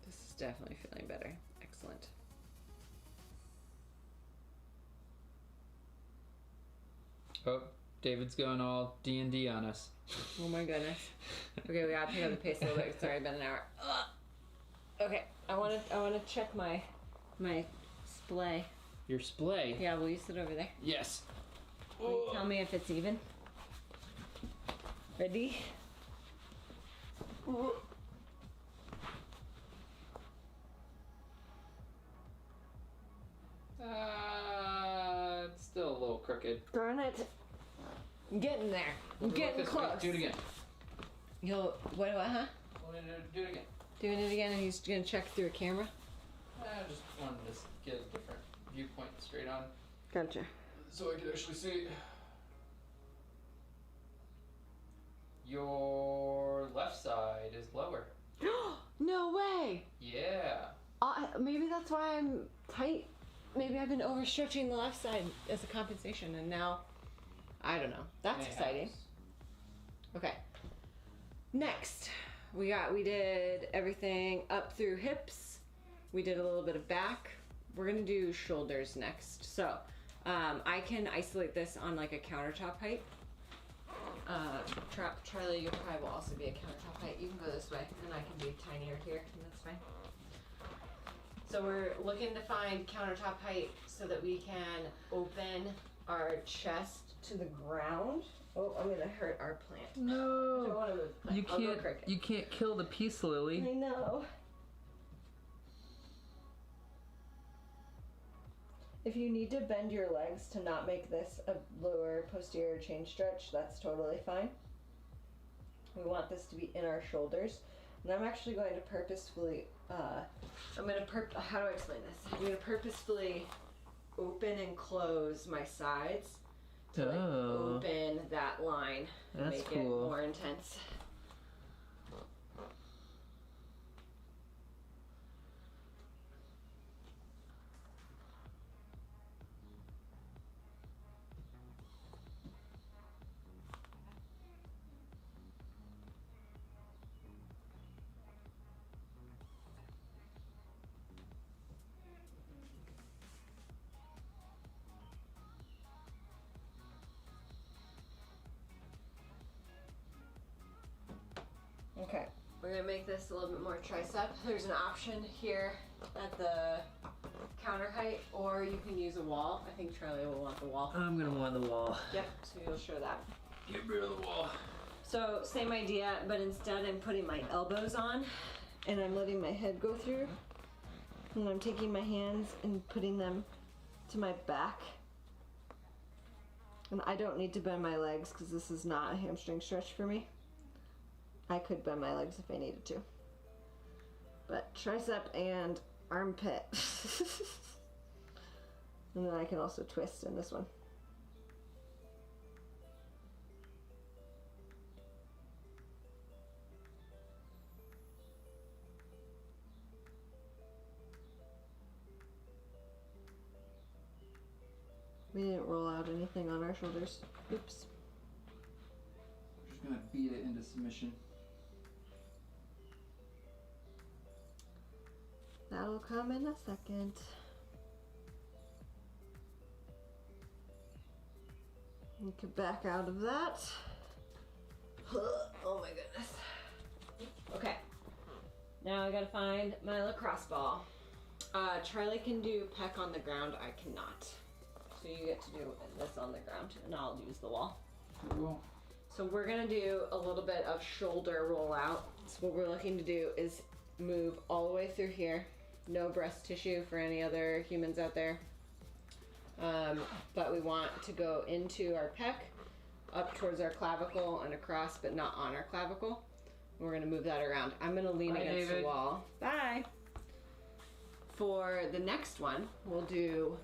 This is definitely feeling better. Excellent. Oh, David's going all D&D on us. Oh my goodness. Okay, we gotta pick up the pace a little bit. It's already been an hour. Ugh. Okay, I wanna check my splay. Your splay? Yeah, will you sit over there? Yes. Will you tell me if it's even? Ready? It's still a little crooked. Darn it. I'm getting there. I'm getting close. Do it again. What, huh? Do it again. Doing it again, and he's gonna check through a camera? I just wanted to get a different viewpoint straight on. Gotcha. So I could actually see. Your left side is lower. No way! Yeah. Maybe that's why I'm tight. Maybe I've been overstretching the left side as a compensation, and now, I don't know. That's exciting. Okay. Next, we did everything up through hips. We did a little bit of back. We're gonna do shoulders next. So, I can isolate this on like a countertop height. Charlie, your pie will also be a countertop height. You can go this way, and I can be tinier here, and that's fine. So we're looking to find countertop height so that we can open our chest to the ground. Oh, I'm gonna hurt our plant. No. I don't want to move. You I'll go can't. cricket. You can't kill the peace lily. I know. If you need to bend your legs to not make this a lower posterior chain stretch, that's totally fine. We want this to be in our shoulders. And I'm actually going to purposefully, how do I explain this? I'm going to purposefully open and close my sides to like open that line and That's make cool. it more intense. gonna make this a little bit more tricep. There's an option here at the counter height, or you can use a wall. I think Charlie will want the wall. I'm gonna want the wall. Yep, so you'll show that. Get rid of the wall. So same idea, but instead I'm putting my elbows on and I'm letting my head go through. And I'm taking my hands and putting them to my back. And I don't need to bend my legs because this is not a hamstring stretch for me. I could bend my legs if I needed to. But tricep and armpit. And then I can also twist in this one. We didn't roll out anything on our shoulders. Oops. We're just gonna beat it into submission. That'll come in a second. You could back out of that. Oh my goodness. Okay. Now I gotta find my lacrosse ball. Charlie can do peck on the ground. I cannot. So you get to do this on the ground, and I'll use the wall. Cool. So we're gonna do a little bit of shoulder rollout. So what we're looking to do is move all the way through here. No breast tissue for any other humans out there. But we want to go into our pec, up towards our clavicle and across, but not on our clavicle. We're gonna move that around. I'm gonna lean against the wall. Bye. For the next one, we'll do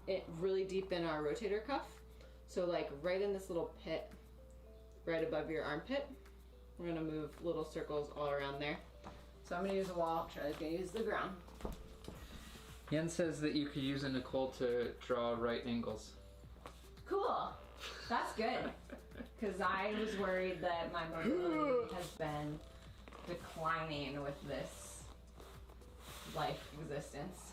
it really deep in our rotator cuff. So like right in this little pit, right above your armpit. We're gonna move little circles all around there. So I'm gonna use a wall, Charlie's gonna use the ground. Yen says that you could use a Nicole to draw right angles. Cool, that's good. Cause I was worried that my mobility has been declining with this life existence.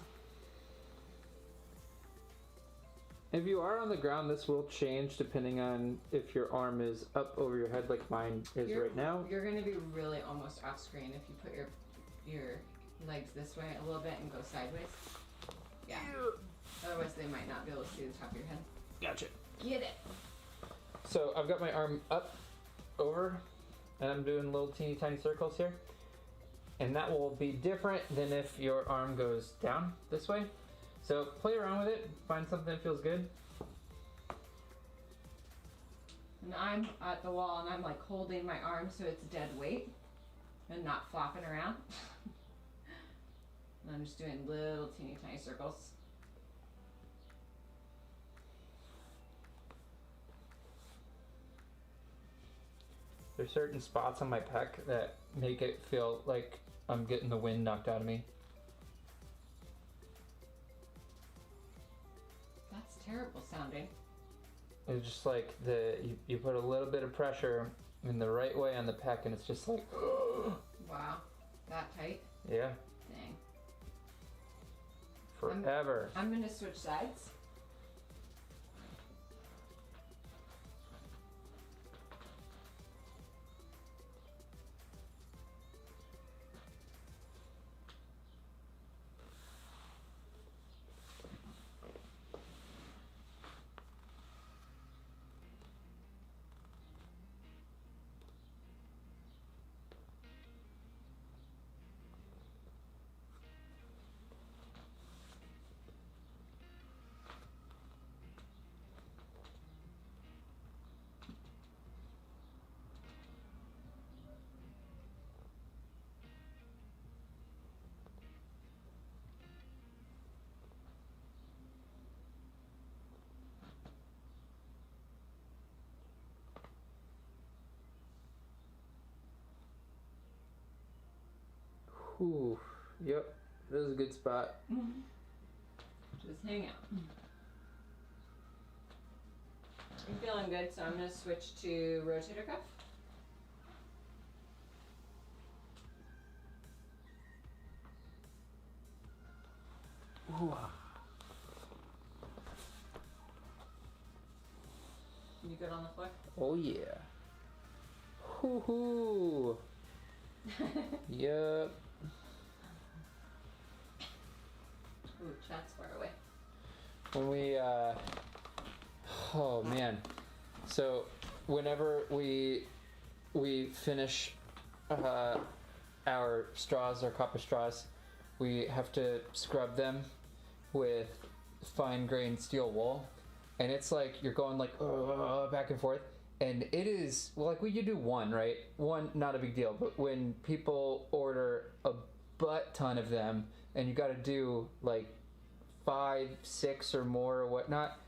If you are on the ground, this will change depending on if your arm is up over your head like mine is right now. You're gonna be really almost off screen if you put your legs this way a little bit and go sideways. Yeah. Otherwise they might not be able to see the top of your head. Gotcha. Get it. So I've got my arm up, over, and I'm doing little teeny tiny circles here. And that will be different than if your arm goes down this way. So play around with it, find something that feels good. And I'm at the wall and I'm like holding my arm so it's dead weight and not flopping around. And I'm just doing little teeny tiny circles. There's certain spots on my pec that make it feel like I'm getting the wind knocked out of me. That's terrible sounding. It's just like you put a little bit of pressure in the right way on the pec and it's just like Wow, that tight? yeah, Dang. forever. I'm gonna switch sides. Ooh, yep, this is a good spot. Just hang out. I'm feeling good, so I'm gonna switch to rotator cuff. Ooh. You good on the foot? Oh yeah. Hoo hoo. Yep. Ooh, chat's far away. When we, oh man. So whenever we finish our straws, our copper straws, we have to scrub them with fine-grained steel wool, and it's like you're going like back and forth, and it is well, like you do one, right? One, not a big deal, but when people order a butt ton of them, and you got to do like 5, 6 or more or whatnot,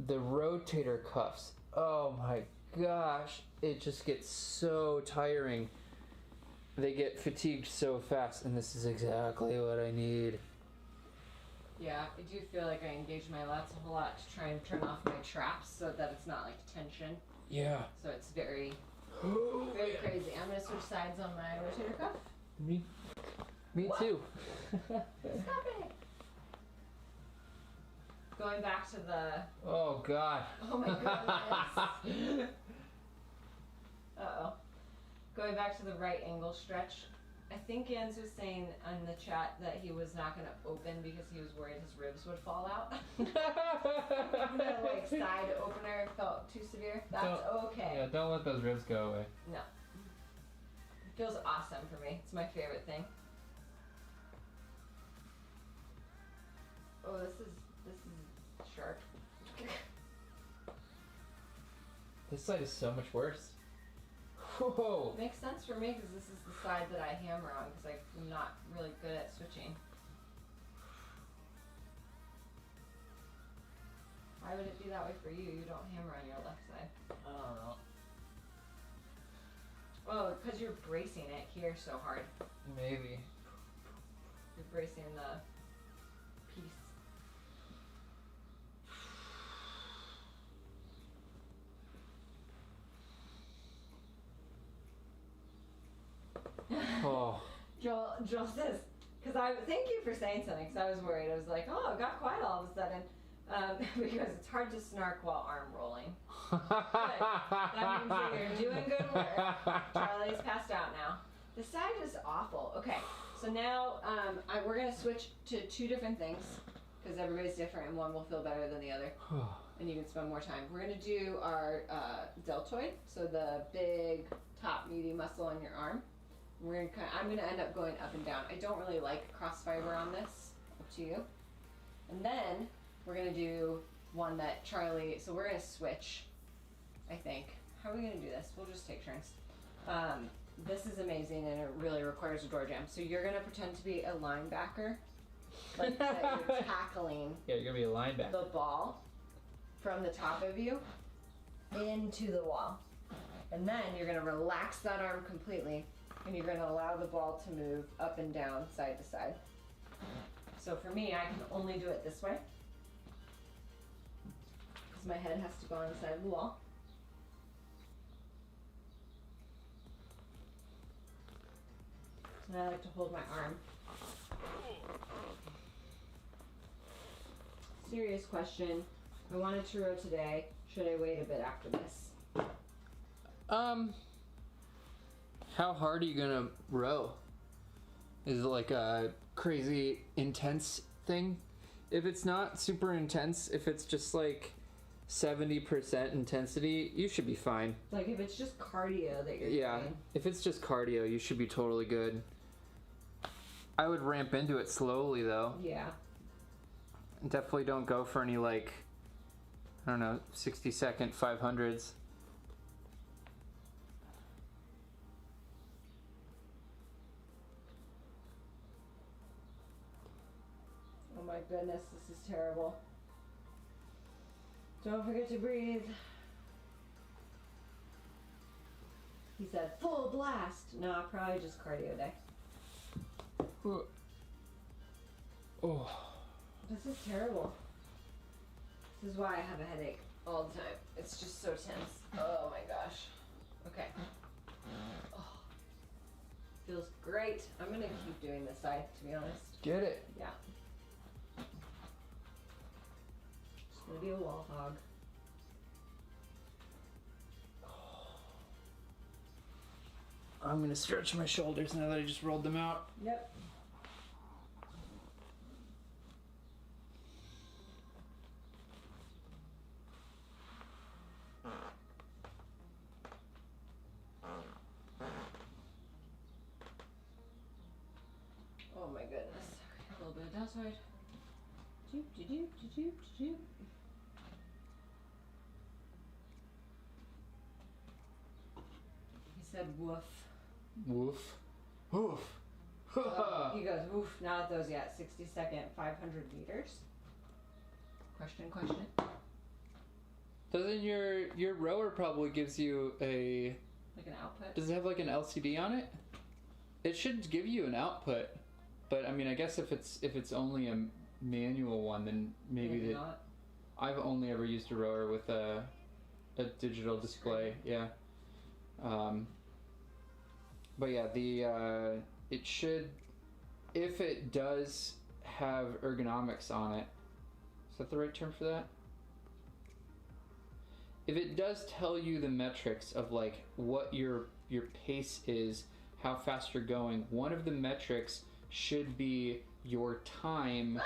the rotator cuffs. Oh my gosh, it just gets so tiring. They get fatigued so fast, and this is exactly what I need. Yeah, I do feel like I engage my lats a whole lot to try and turn off my traps so that it's not like tension. Yeah. So it's very crazy. I'm gonna switch sides on my rotator cuff. Me too. Stop it! Going back to the... Oh God. Oh my goodness. Uh-oh. Going back to the right angle stretch. I think Jens was saying in the chat that he was not going to open because he was worried his ribs would fall out. The like side opener felt too severe. That's okay. Yeah, don't let those ribs go away. No. It feels awesome for me. It's my favorite thing. Oh, this is sharp. This side is so much worse. Whoa. Makes sense for me because this is the side that I hammer on because I'm not really good at switching. Why would it be that way for you? You don't hammer on your left side. I don't know. Oh, because you're bracing it here so hard. Maybe. You're bracing the piece. Oh. Joel says, thank you for saying something, because I was worried. I was like, oh, it got quiet all of a sudden. Because it's hard to snark while arm rolling. Good. That means that you're doing good work. Charlie's passed out now. The side is awful. Okay, so now we're going to switch to 2 different things, because everybody's different and one will feel better than the other. And you can spend more time. We're going to do our deltoid, so the big top meaty muscle on your arm. I'm going to end up going up and down. I don't really like cross fiber on this. Up to you. And then we're going to do one that Charlie... So we're going to switch, I think. How are we going to do this? We'll just take turns. This is amazing, and it really requires a door jam. So you're going to pretend to be a linebacker. Like that you're tackling... Yeah, you're going to be a linebacker. The ball from the top of you into the wall. And then you're going to relax that arm completely. And you're going to allow the ball to move up and down, side to side. So for me, I can only do it this way. Because my head has to go on the side of the wall. And I like to hold my arm. Serious question. I wanted to row today. Should I wait a bit after this? How hard are you gonna row? Is it like a crazy intense thing? If it's not super intense, if it's just like 70% intensity, you should be fine. Like if it's just cardio that you're doing. If it's just cardio, you should be totally good. I would ramp into it slowly though. Yeah. Definitely don't go for any like, I don't know, 60-second 500s. Oh my goodness, this is terrible. Don't forget to breathe. He said, full blast. No, probably just cardio day. Oh. This is terrible. This is why I have a headache all the time. It's just so tense. Oh my gosh. Okay. Oh. Feels great. I'm gonna keep doing this side, to be honest. Get it. Yeah. Just gonna be a wall hog. I'm going to stretch my shoulders now that I just rolled them out. Yep. Oh my goodness. A little bit of deltoid. Doop, doop, doop, doop, doop. He said woof. Woof. Woof. He goes, woof, not at those yet. 60-second, 500 meters. Question. Doesn't your rower probably gives you a... Like an output? Does it have like an LCD on it? It should give you an output. But I mean, I guess if it's only a manual one, then maybe not. I've only ever used a rower with a digital display. Yeah. But yeah, it should, if it does have ergonomics on it, is that the right term for that? If it does tell you the metrics of like what your pace is, how fast you're going, one of the metrics should be your time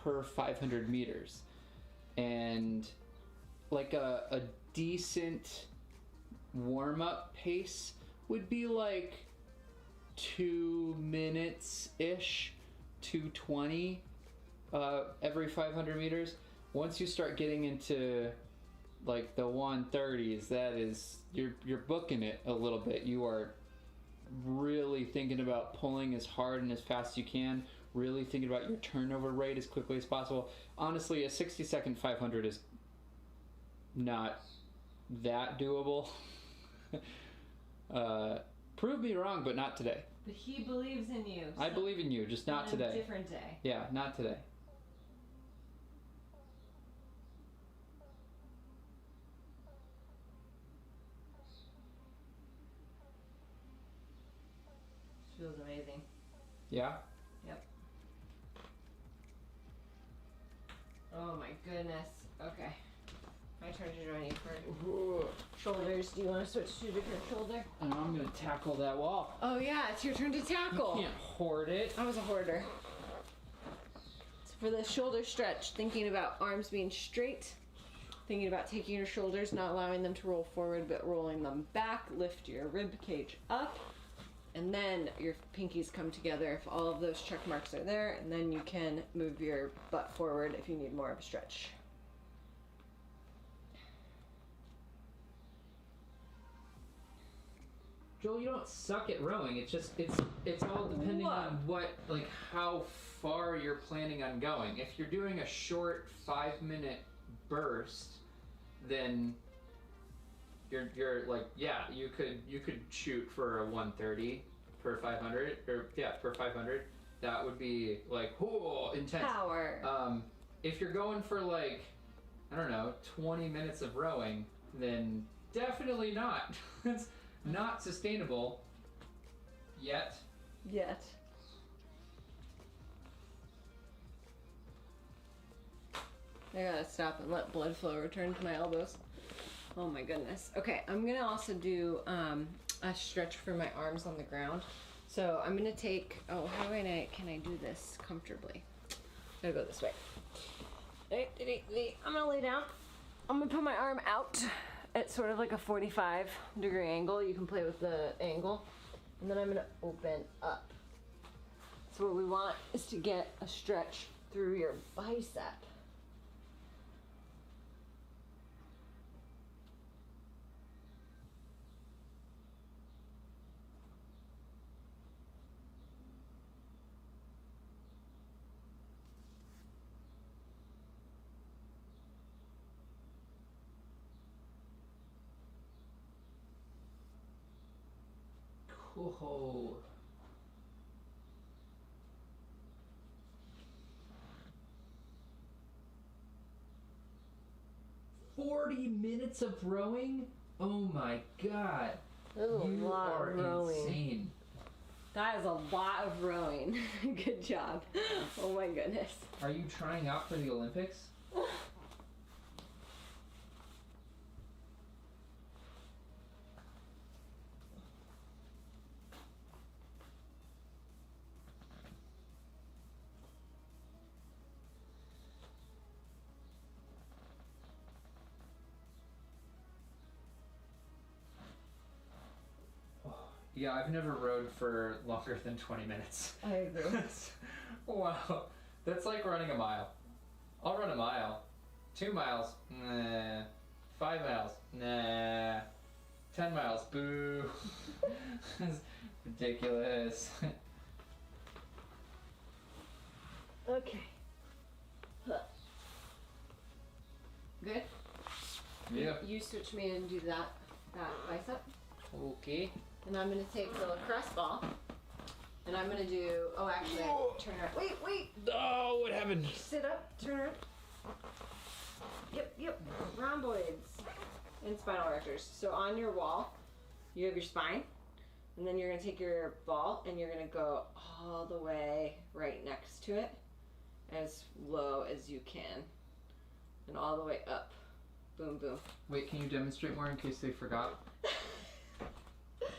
per 500 meters. And like a decent warm-up pace would be like 2 minutes-ish, 2:20 every 500 meters. Once you start getting into like the 130s, that is, you're booking it a little bit. You are really thinking about pulling as hard and as fast as you can, really thinking about your turnover rate as quickly as possible. Honestly, a 60-second 500 is not that doable. Prove me wrong, but not today. But he believes in you. I believe in you, just not today. On a different day. Yeah, not today. Feels amazing. Yeah? Yep. Oh my goodness. Okay. My turn to join you for shoulders. Do you want to switch to a different shoulder? And I'm going to tackle that wall. Oh yeah, it's your turn to tackle. You can't hoard it. I was a hoarder. So for the shoulder stretch, thinking about arms being straight, thinking about taking your shoulders, not allowing them to roll forward, but rolling them back, lift your rib cage up, and then your pinkies come together if all of those check marks are there, and then you can move your butt forward if you need more of a stretch. Joel, you don't suck at rowing. It's just it's all depending on what, like, how far you're planning on going. If you're doing a short 5-minute burst, then you're like, yeah, you could shoot for a 130 per 500 per 500. That would be like, whoa, intense Power. If you're going for like, I don't know, 20 minutes of rowing, then definitely not. It's not sustainable yet. I gotta stop and let blood flow return to my elbows. Oh my goodness. Okay, I'm gonna also do a stretch for my arms on the ground. So I'm gonna take, how can I do this comfortably? Gotta go this way. I'm gonna lay down. I'm gonna put my arm out at sort of like a 45-degree angle. You can play with the angle. And then I'm gonna open up. So what we want is to get a stretch through your bicep. Whoa. $40 of rowing? Oh my god. That's a lot of rowing. Insane. That is a lot of rowing. Good job. Oh my goodness. Are you trying out for the Olympics? Yeah, I've never rode for longer than 20 minutes. I agree. Wow. That's like running a mile. I'll run a mile. 2 miles, nah. 5 miles, nah. 10 miles, boo. That's ridiculous. Okay. Good? Yeah. You switch me and do that bicep. Okay. And I'm going to take the lacrosse ball. And I'm going to do, oh, actually, turn around. Wait. Oh, what happened? Sit up, turn around. Yep. Rhomboids and spinal erectors. So on your wall, you have your spine. And then you're going to take your ball and you're going to go all the way right next to it, as low as you can. And all the way up. Boom, boom. Wait, can you demonstrate more in case they forgot? It's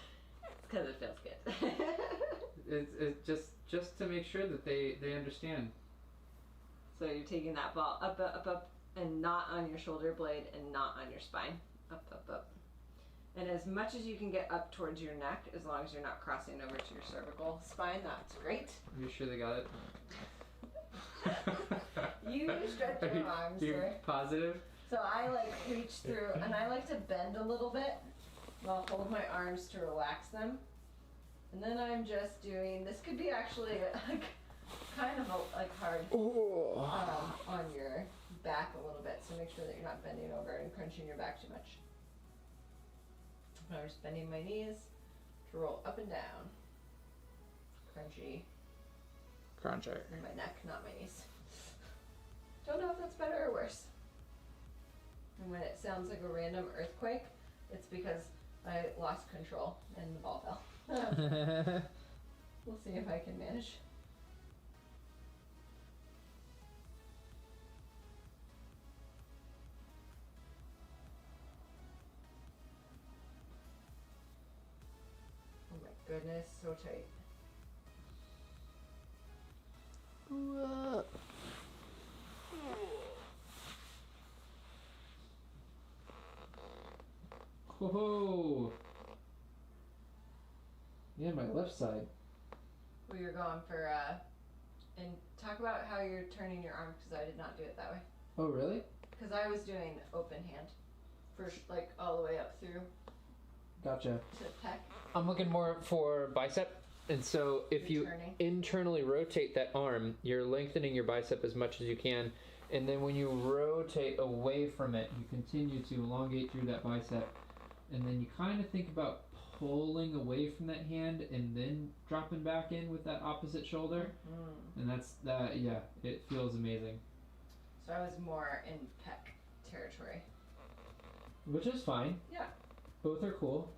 because it feels good. It's just to make sure that they understand. So you're taking that ball up, and not on your shoulder blade and not on your spine. Up. And as much as you can get up towards your neck, as long as you're not crossing over to your cervical spine, that's great. Are you sure they got it? You stretch your arms, You're sir. positive? So I like reach through, and I like to bend a little bit. I'll hold my arms to relax them. And then I'm just doing, this could be actually like kind of hard on your back a little bit. So make sure that you're not bending over and crunching your back too much. I'm just bending my knees to roll up and down. Crunchy. Cruncher. And my neck, not my knees. Don't know if that's better or worse. And when it sounds like a random earthquake, it's because I lost control and the ball fell. We'll see if I can manage. Oh my goodness, so tight. Whoa! Yeah, my left side. Well, you're going for, and talk about how you're turning your arm, because I did not do it that way. Oh, really? Because I was doing open hand, for like all the way up through Gotcha. to pec. I'm looking more for bicep. And so if you internally rotate that arm, you're lengthening your bicep as much as you can. And then when you rotate away from it, you continue to elongate through that bicep. And then you kind of think about pulling away from that hand and then dropping back in with that opposite shoulder. Mm-hmm. And that's that. Yeah, it feels amazing. So I was more in pec territory. Which is fine. Yeah. Both are cool.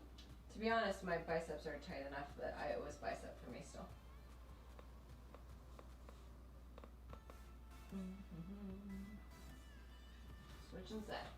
To be honest, my biceps are tight enough that it was bicep for me still. Mm-hmm. Switching sets.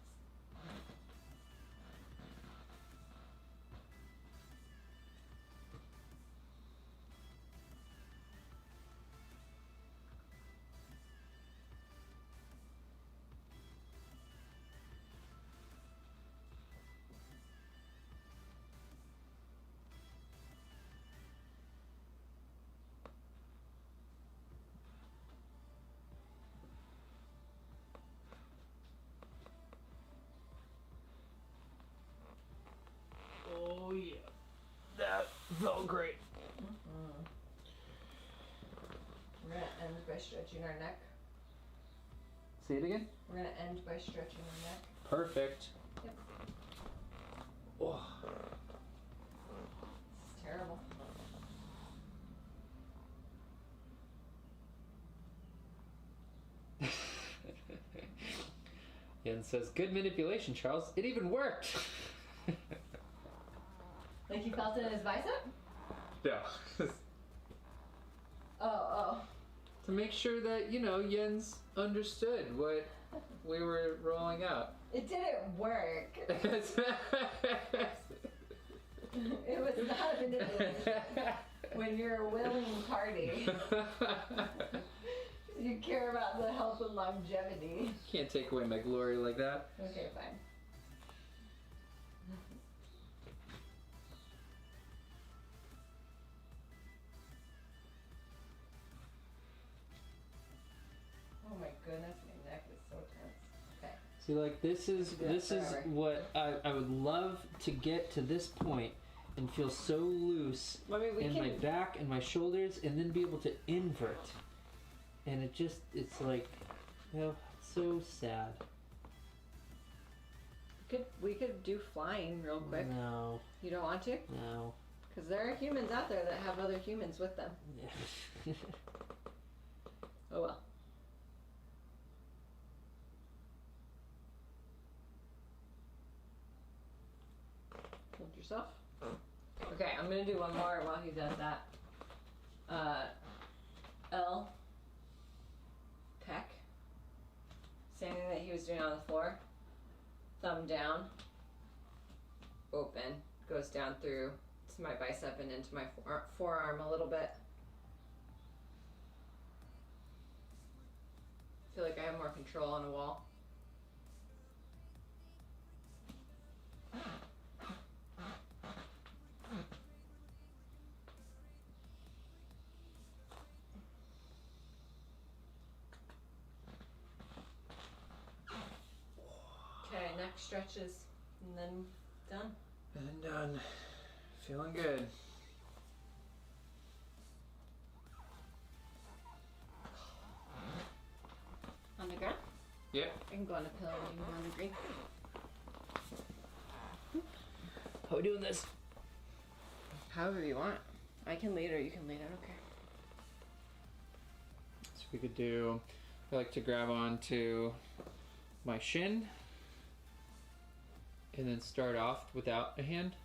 Oh yeah, that felt great. Mm-hmm. We're going to end by stretching our neck. Say it again? We're going to end by stretching our neck. Perfect. Yep. Oh. This is terrible. Yen says, good manipulation, Charles. It even worked. Like you felt it in his bicep? Yeah. Oh. To make sure that, Jens understood what we were rolling out. It didn't work. It was not a manipulation. When you're a willing party, you care about the health and longevity. Can't take away my glory like that. Okay, fine. goodness, my neck is so tense. Okay. See, like this is what I would love to get to this point and feel so loose in my back and my shoulders, and then be able to invert. And it's like, so sad. We could do flying real quick. No. You don't want to? No. Because there are humans out there that have other humans with them. Yeah. Oh well. Hold yourself. Okay, I'm gonna do one more while he does that. L. Pec. Same thing that he was doing on the floor. Thumb down. Open. Goes down through to my bicep and into my forearm a little bit. I feel like I have more control on a wall. Okay, neck stretches and then done. And then done. Feeling good. On the ground? Yep. I can go on a pillow and you can go on the green. How are we doing this? However you want. I can lead or you can lead, I don't care. So we could do, I like to grab onto my shin and then start off without a hand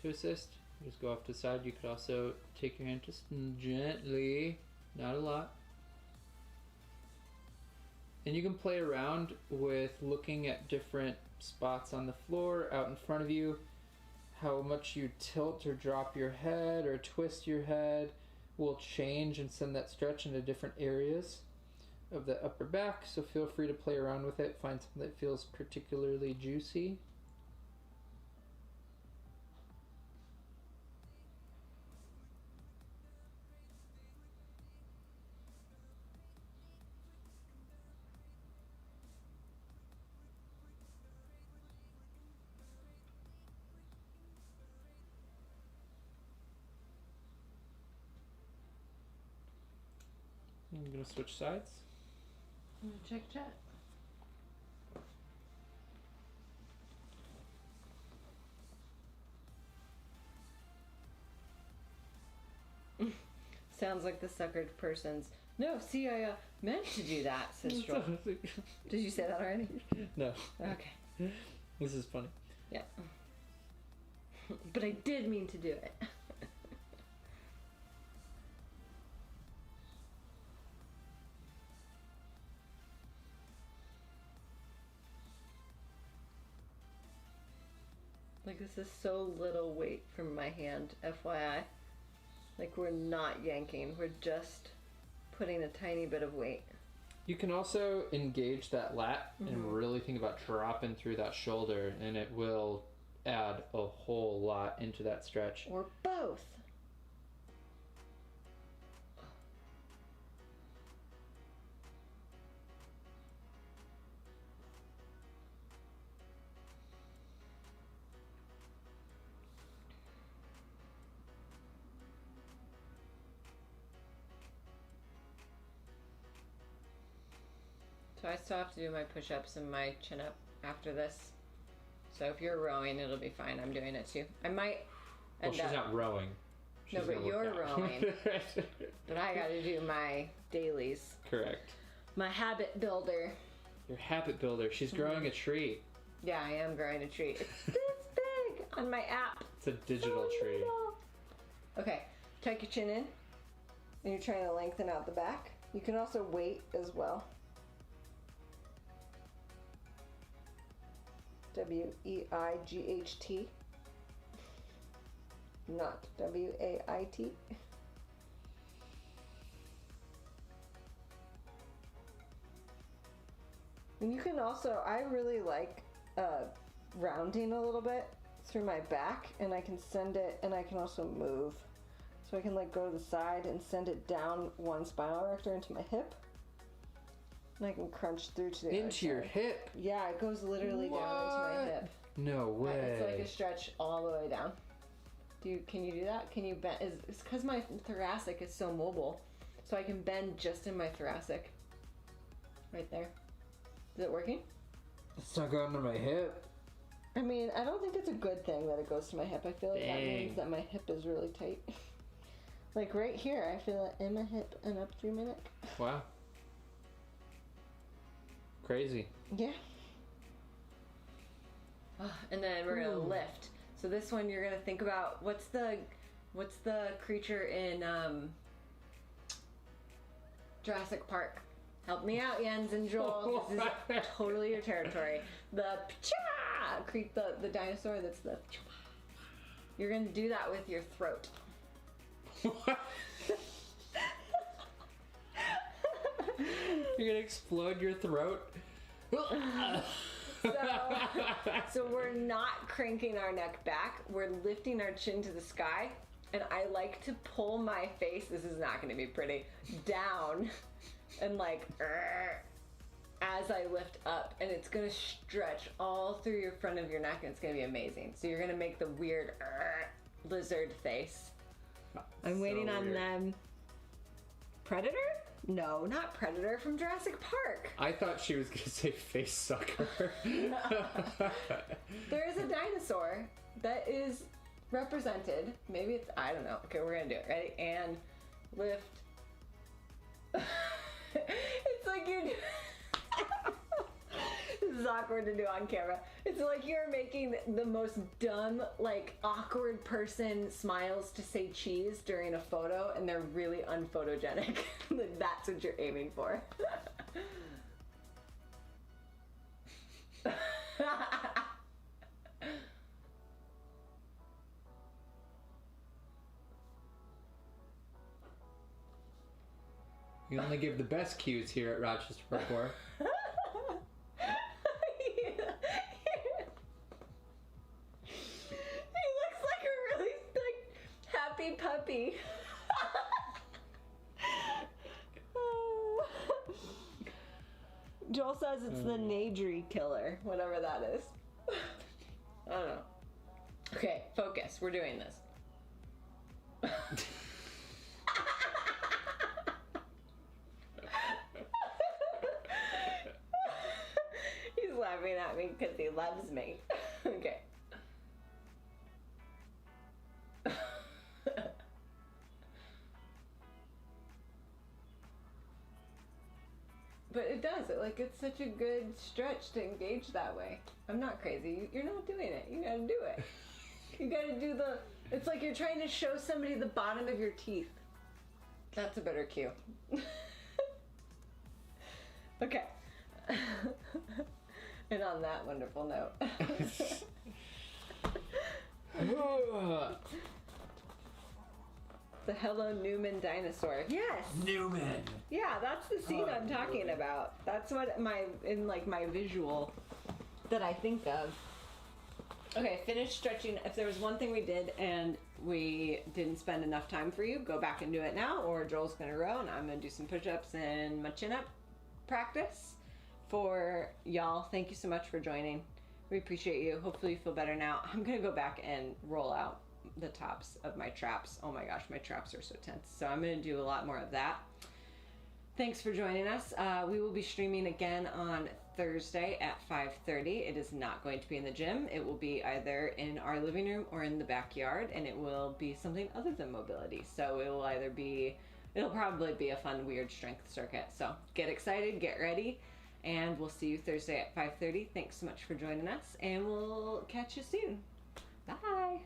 to assist. Just go off to the side. You could also take your hand just gently, not a lot. And you can play around with looking at different spots on the floor out in front of you. How much you tilt or drop your head or twist your head will change and send that stretch into different areas of the upper back. So feel free to play around with it. Find something that feels particularly juicy. I'm going to switch sides. Check chat. Sounds like the suckered person's. No, see, I meant to do that, says Joel. Did you say that already? No. Okay. This is funny. Yeah. But I did mean to do it. Like, this is so little weight from my hand, FYI. Like, we're not yanking, we're just putting a tiny bit of weight. You can also engage that lat and really think about dropping through that shoulder, and it will add a whole lot into that stretch. Or both. So I still have to do my push-ups and my chin-up after this. So if you're rowing, it'll be fine. I'm doing it too. I might end Well, she's not rowing. No, but you're rowing. But I gotta do my dailies. Correct. My habit builder. Your habit builder. She's growing a tree. Yeah, I am growing a tree. It's this big on my app. It's a digital tree. Little. Okay, tuck your chin in. And you're trying to lengthen out the back. You can also wait as well. W-E-I-G-H-T. Not W-A-I-T. And you can also, I really like rounding a little bit through my back, and I can send it, and I can also move. So I can like go to the side and send it down one spinal erector into my hip. And I can crunch through to the Into your hip? Yeah, it goes literally down into my hip. No way. It's like a stretch all the way down. Can you do that? Can you bend? It's because my thoracic is so mobile. So I can bend just in my thoracic. Right there. Is it working? It's not going to my hip. I mean, I don't think it's a good thing that it goes to my hip. I feel like that means that my hip is really tight. Like right here, I feel it in my hip and up through my neck. Wow. Crazy. Yeah. And then we're gonna lift. So this one you're gonna think about what's the creature in Jurassic Park? Help me out, Jens and Joel. This is totally your territory. The dinosaur that's the. You're gonna do that with your throat. What? You're gonna explode your throat? So we're not cranking our neck back. We're lifting our chin to the sky. And I like to pull my face, this is not going to be pretty, down and like as I lift up. And it's going to stretch all through your front of your neck and it's going to be amazing. So you're going to make the weird lizard face. I'm waiting on them. Predator? No, not Predator from Jurassic Park. I thought she was going to say face sucker. There is a dinosaur that is represented. Maybe it's, I don't know. Okay, we're going to do it. Ready? And lift. It's like you're This is awkward to do on camera. It's like you're making the most dumb, like, awkward person smiles to say cheese during a photo, and they're really unphotogenic. That's what you're aiming for. You only give the best cues here at Rochester Parkour. Puppy. Joel says it's the Nadri killer, whatever that is. I don't know. Okay, focus. We're doing this. He's laughing at me because he loves me. Okay. But it does. It's such a good stretch to engage that way. I'm not crazy. You're not doing it. You gotta do it. You gotta do it's like you're trying to show somebody the bottom of your teeth. That's a better cue. Okay. And on that wonderful note. The Hello Newman dinosaur. Yes. Newman. Yeah, that's the scene I'm talking about. That's what my visual that I think of. Okay, finish stretching. If there was one thing we did and we didn't spend enough time for you, go back and do it now, or Joel's gonna row and I'm gonna do some push-ups and my chin-up practice. For y'all, thank you so much for joining. We appreciate you. Hopefully you feel better now. I'm gonna go back and roll out the tops of my traps. Oh my gosh, my traps are so tense. So I'm going to do a lot more of that. Thanks for joining us. We will be streaming again on Thursday at 5:30. It is not going to be in the gym. It will be either in our living room or in the backyard, and it will be something other than mobility. So it will it'll probably be a fun, weird strength circuit. So get excited, get ready, and we'll see you Thursday at 5:30. Thanks so much for joining us, and we'll catch you soon. Bye.